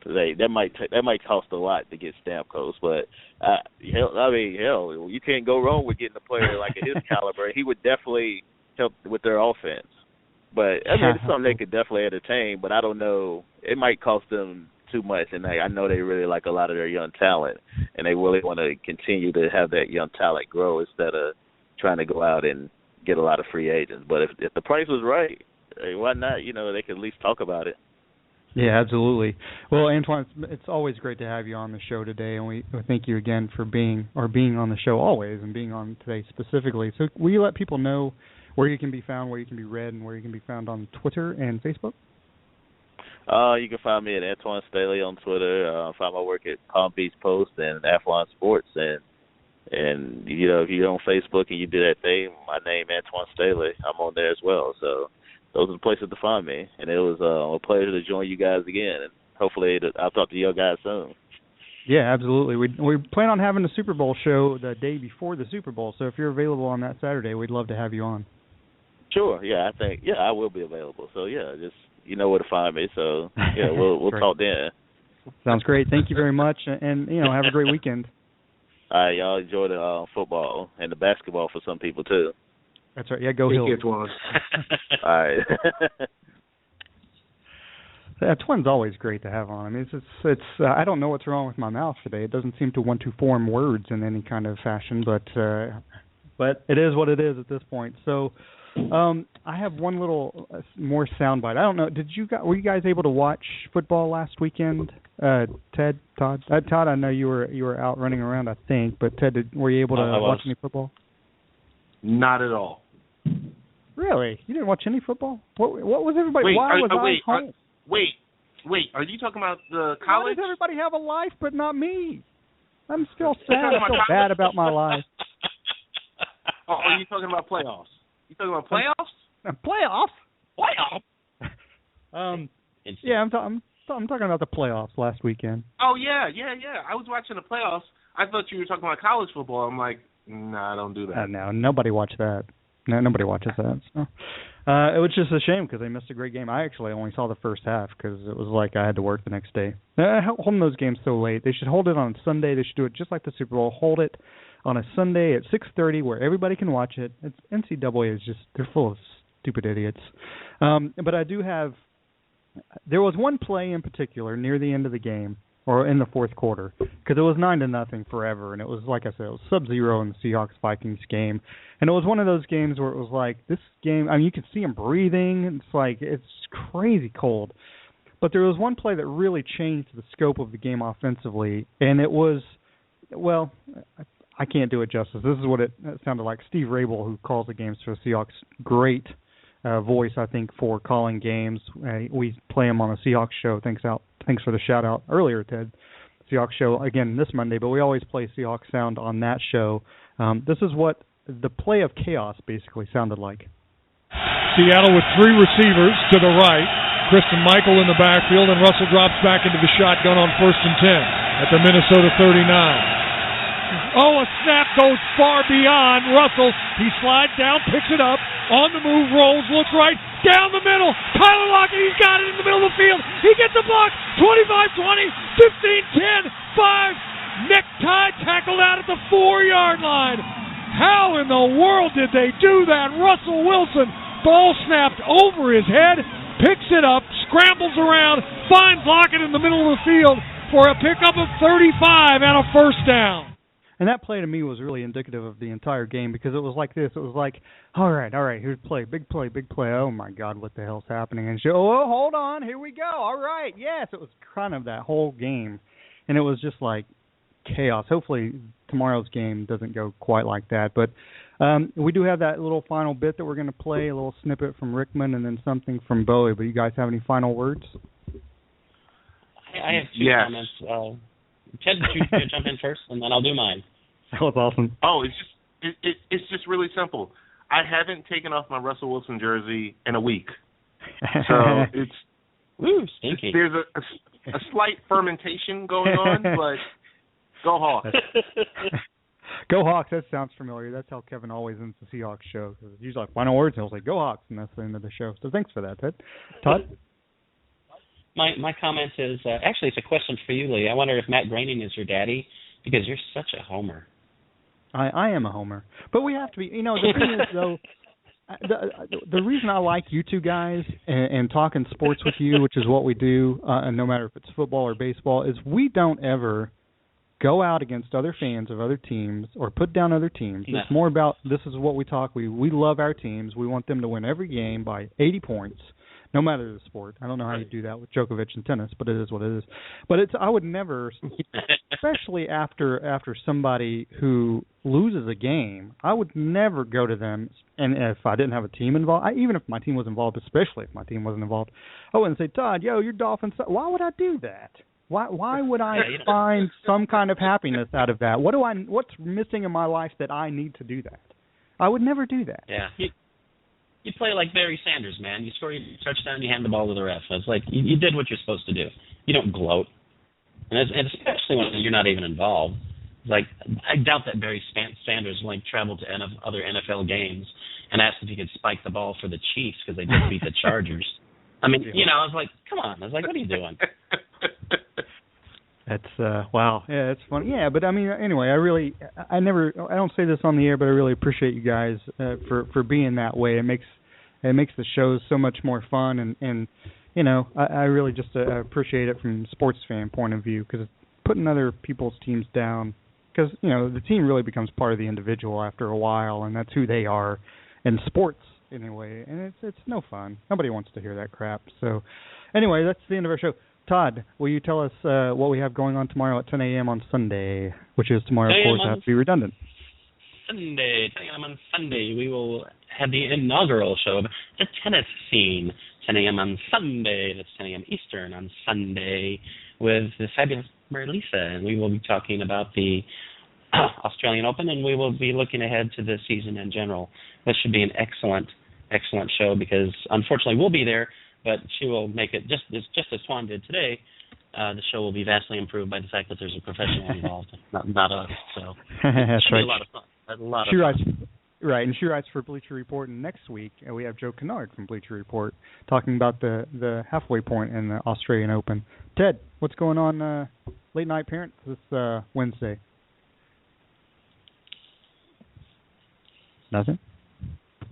That might cost a lot to get Stamkos, but hell, you can't go wrong with getting a player like his caliber. He would definitely help with their offense. But I mean, it's something they could definitely entertain. But I don't know, it might cost them too much, and I know they really like a lot of their young talent, and they really want to continue to have that young talent grow instead of trying to go out and get a lot of free agents. But if the price was right, why not? They could at least talk about it. Yeah, absolutely. Well, Antwan, it's always great to have you on the show today, and we thank you again for being on the show always and being on today specifically. So will you let people know where you can be found, where you can be read, and where you can be found on Twitter and Facebook? You can find me at Antwan Staley on Twitter. Find my work at Palm Beach Post and Athlon Sports. And if you're on Facebook and you do that thing, my name, Antwan Staley, I'm on there as well. So those are the places to find me. And it was a pleasure to join you guys again. And hopefully I'll talk to you guys soon. Yeah, absolutely. We plan on having a Super Bowl show the day before the Super Bowl. So if you're available on that Saturday, we'd love to have you on. Sure. Yeah, I will be available. So, just you know where to find me. So, we'll talk then. Sounds great. Thank you very much. And, have a great weekend. All right, y'all enjoy the football and the basketball for some people, too. That's right. Yeah, go Hills. All right. Twin's always great to have on. I mean, it's I don't know what's wrong with my mouth today. It doesn't seem to want to form words in any kind of fashion, but it is what it is at this point. So, I have one little more soundbite. I don't know. Were you guys able to watch football last weekend? Ted, Todd, I know you were out running around, I think, but Ted, were you able to watch any football? Not at all. Really? You didn't watch any football? What was everybody? Why was I home? Wait. Are you talking about the college? Why does everybody have a life but not me? I'm still sad. I feel bad about my life. Oh, are you talking about playoffs? You talking about playoffs? Playoffs? Yeah, I'm talking about the playoffs last weekend. Oh yeah. I was watching the playoffs. I thought you were talking about college football. I'm like, nah, don't do that. No, nobody watched that. No, nobody watches that. So. It was just a shame because they missed a great game. I actually only saw the first half because it was like I had to work the next day. Holding those games so late. They should hold it on Sunday. They should do it just like the Super Bowl. Hold it on a Sunday at 6:30 where everybody can watch it. NCAA is just, they're full of stupid idiots. But I do have, there was one play in particular near the end of the game, or in the fourth quarter, because it was 9-0 forever, and it was, like I said, it was sub-zero in the Seahawks-Vikings game. And it was one of those games where it was like, this game, I mean, you could see him breathing. It's like, it's crazy cold. But there was one play that really changed the scope of the game offensively, and it was, well, I can't do it justice. This is what it sounded like. Steve Rabel, who calls the games for the Seahawks, great voice, I think, for calling games. We play him on a Seahawks show. Thanks for the shout-out earlier, Ted. Seahawks show, again, this Monday, but we always play Seahawks sound on that show. This is what the play of chaos basically sounded like. Seattle with three receivers to the right. Christian Michael in the backfield, and Russell drops back into the shotgun on 1st and 10 at the Minnesota 39. Oh, a snap goes far beyond Russell. He slides down, picks it up, on the move, rolls, looks right, down the middle. Tyler Lockett, he's got it in the middle of the field. He gets a block, 25-20, 15-10, 5. Necktie tackled out at the 4-yard line. How in the world did they do that? Russell Wilson, ball snapped over his head, picks it up, scrambles around, finds Lockett in the middle of the field for a pickup of 35 and a first down. And that play to me was really indicative of the entire game because it was like this. It was like, all right, here's play, big play. Oh, my God, what the hell's happening? And hold on, here we go. All right, yes. It was kind of that whole game. And it was just like chaos. Hopefully tomorrow's game doesn't go quite like that. But we do have that little final bit that we're going to play, a little snippet from Rickman and then something from Bowie. But you guys have any final words? I have two comments. Ted, you jump in first, and then I'll do mine. That was awesome. Oh, it's just really simple. I haven't taken off my Russell Wilson jersey in a week, so it's stinky. There's a slight fermentation going on, but go Hawks. Go Hawks, that sounds familiar. That's how Kevin always ends the Seahawks show. It's usually like final words, and he'll say, go Hawks, and that's the end of the show. So thanks for that, Ted. Todd? My comment is, actually, it's a question for you, Lee. I wonder if Matt Groening is your daddy, because you're such a homer. I am a homer. But we have to be, the thing is, though, the reason I like you two guys and talking sports with you, which is what we do, and no matter if it's football or baseball, is we don't ever go out against other fans of other teams or put down other teams. No. It's more about, this is what we talk. We love our teams. We want them to win every game by 80 points, no matter the sport. I don't know how you do that with Djokovic in tennis, but it is what it is. But I would never, especially after somebody who loses a game, I would never go to them, and if I didn't have a team involved, even if my team was involved, especially if my team wasn't involved, I wouldn't say, Todd, your Dolphins, why would I do that? Why would I find some kind of happiness out of that? What's missing in my life that I need to do that? I would never do that. Yeah. You play like Barry Sanders, man. You score your touchdown, you hand the ball to the ref. It's like you did what you're supposed to do. You don't gloat. And especially when you're not even involved. Like, I doubt that Barry Sanders traveled to other NFL games and asked if he could spike the ball for the Chiefs because they just beat the Chargers. I mean, I was like, come on. I was like, what are you doing? That's wow. Yeah, it's funny. Yeah, but I mean, anyway, I don't say this on the air, but I really appreciate you guys for being that way. It makes the shows so much more fun, and I really just appreciate it from a sports fan point of view, because putting other people's teams down, because the team really becomes part of the individual after a while, and that's who they are in sports anyway, and it's no fun. Nobody wants to hear that crap. So anyway, that's the end of our show. Todd, will you tell us what we have going on tomorrow at 10 a.m. on Sunday, which is tomorrow, of course, I have to be redundant. Sunday, 10 a.m. on Sunday, we will have the inaugural show of the tennis scene, 10 a.m. on Sunday. That's 10 a.m. Eastern on Sunday with the fabulous Marisa, and we will be talking about the Australian Open, and we will be looking ahead to the season in general. This should be an excellent show because, unfortunately, we'll be there, but she will make it just as Swan did today. The show will be vastly improved by the fact that there's a professional involved, not us. So that's right. A lot of fun. Right, and she writes for Bleacher Report. And next week we have Joe Kennard from Bleacher Report talking about the halfway point in the Australian Open. Ted, what's going on Late Night Parents this Wednesday? Nothing.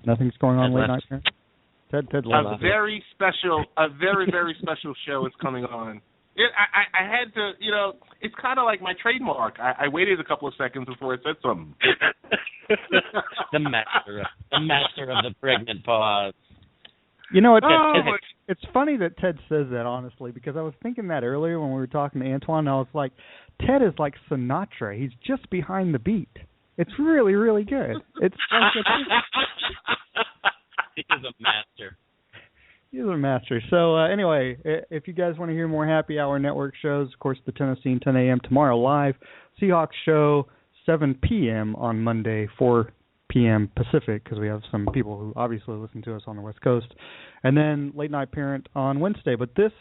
Nothing's going on Late Night Parents. Ted a very very special show is coming on. I had to, it's kind of like my trademark. I waited a couple of seconds before I said something. the master of the pregnant pause. It's funny that Ted says that, honestly, because I was thinking that earlier when we were talking to Antwan, and I was like, Ted is like Sinatra. He's just behind the beat. It's really, really good. It's He's a master. He's a master. So anyway, if you guys want to hear more Happy Hour Network shows, of course, the Tennessee 10 a.m. tomorrow live. Seahawks show 7 p.m. on Monday, 4 p.m. Pacific, because we have some people who obviously listen to us on the West Coast. And then Late Night Parent on Wednesday. But this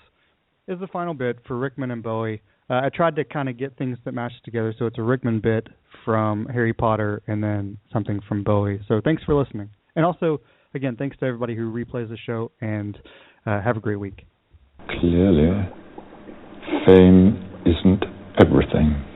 is the final bit for Rickman and Bowie. I tried to kind of get things that match together, so it's a Rickman bit from Harry Potter and then something from Bowie. So thanks for listening. And also, again, thanks to everybody who replays the show, and have a great week. Clearly, fame isn't everything.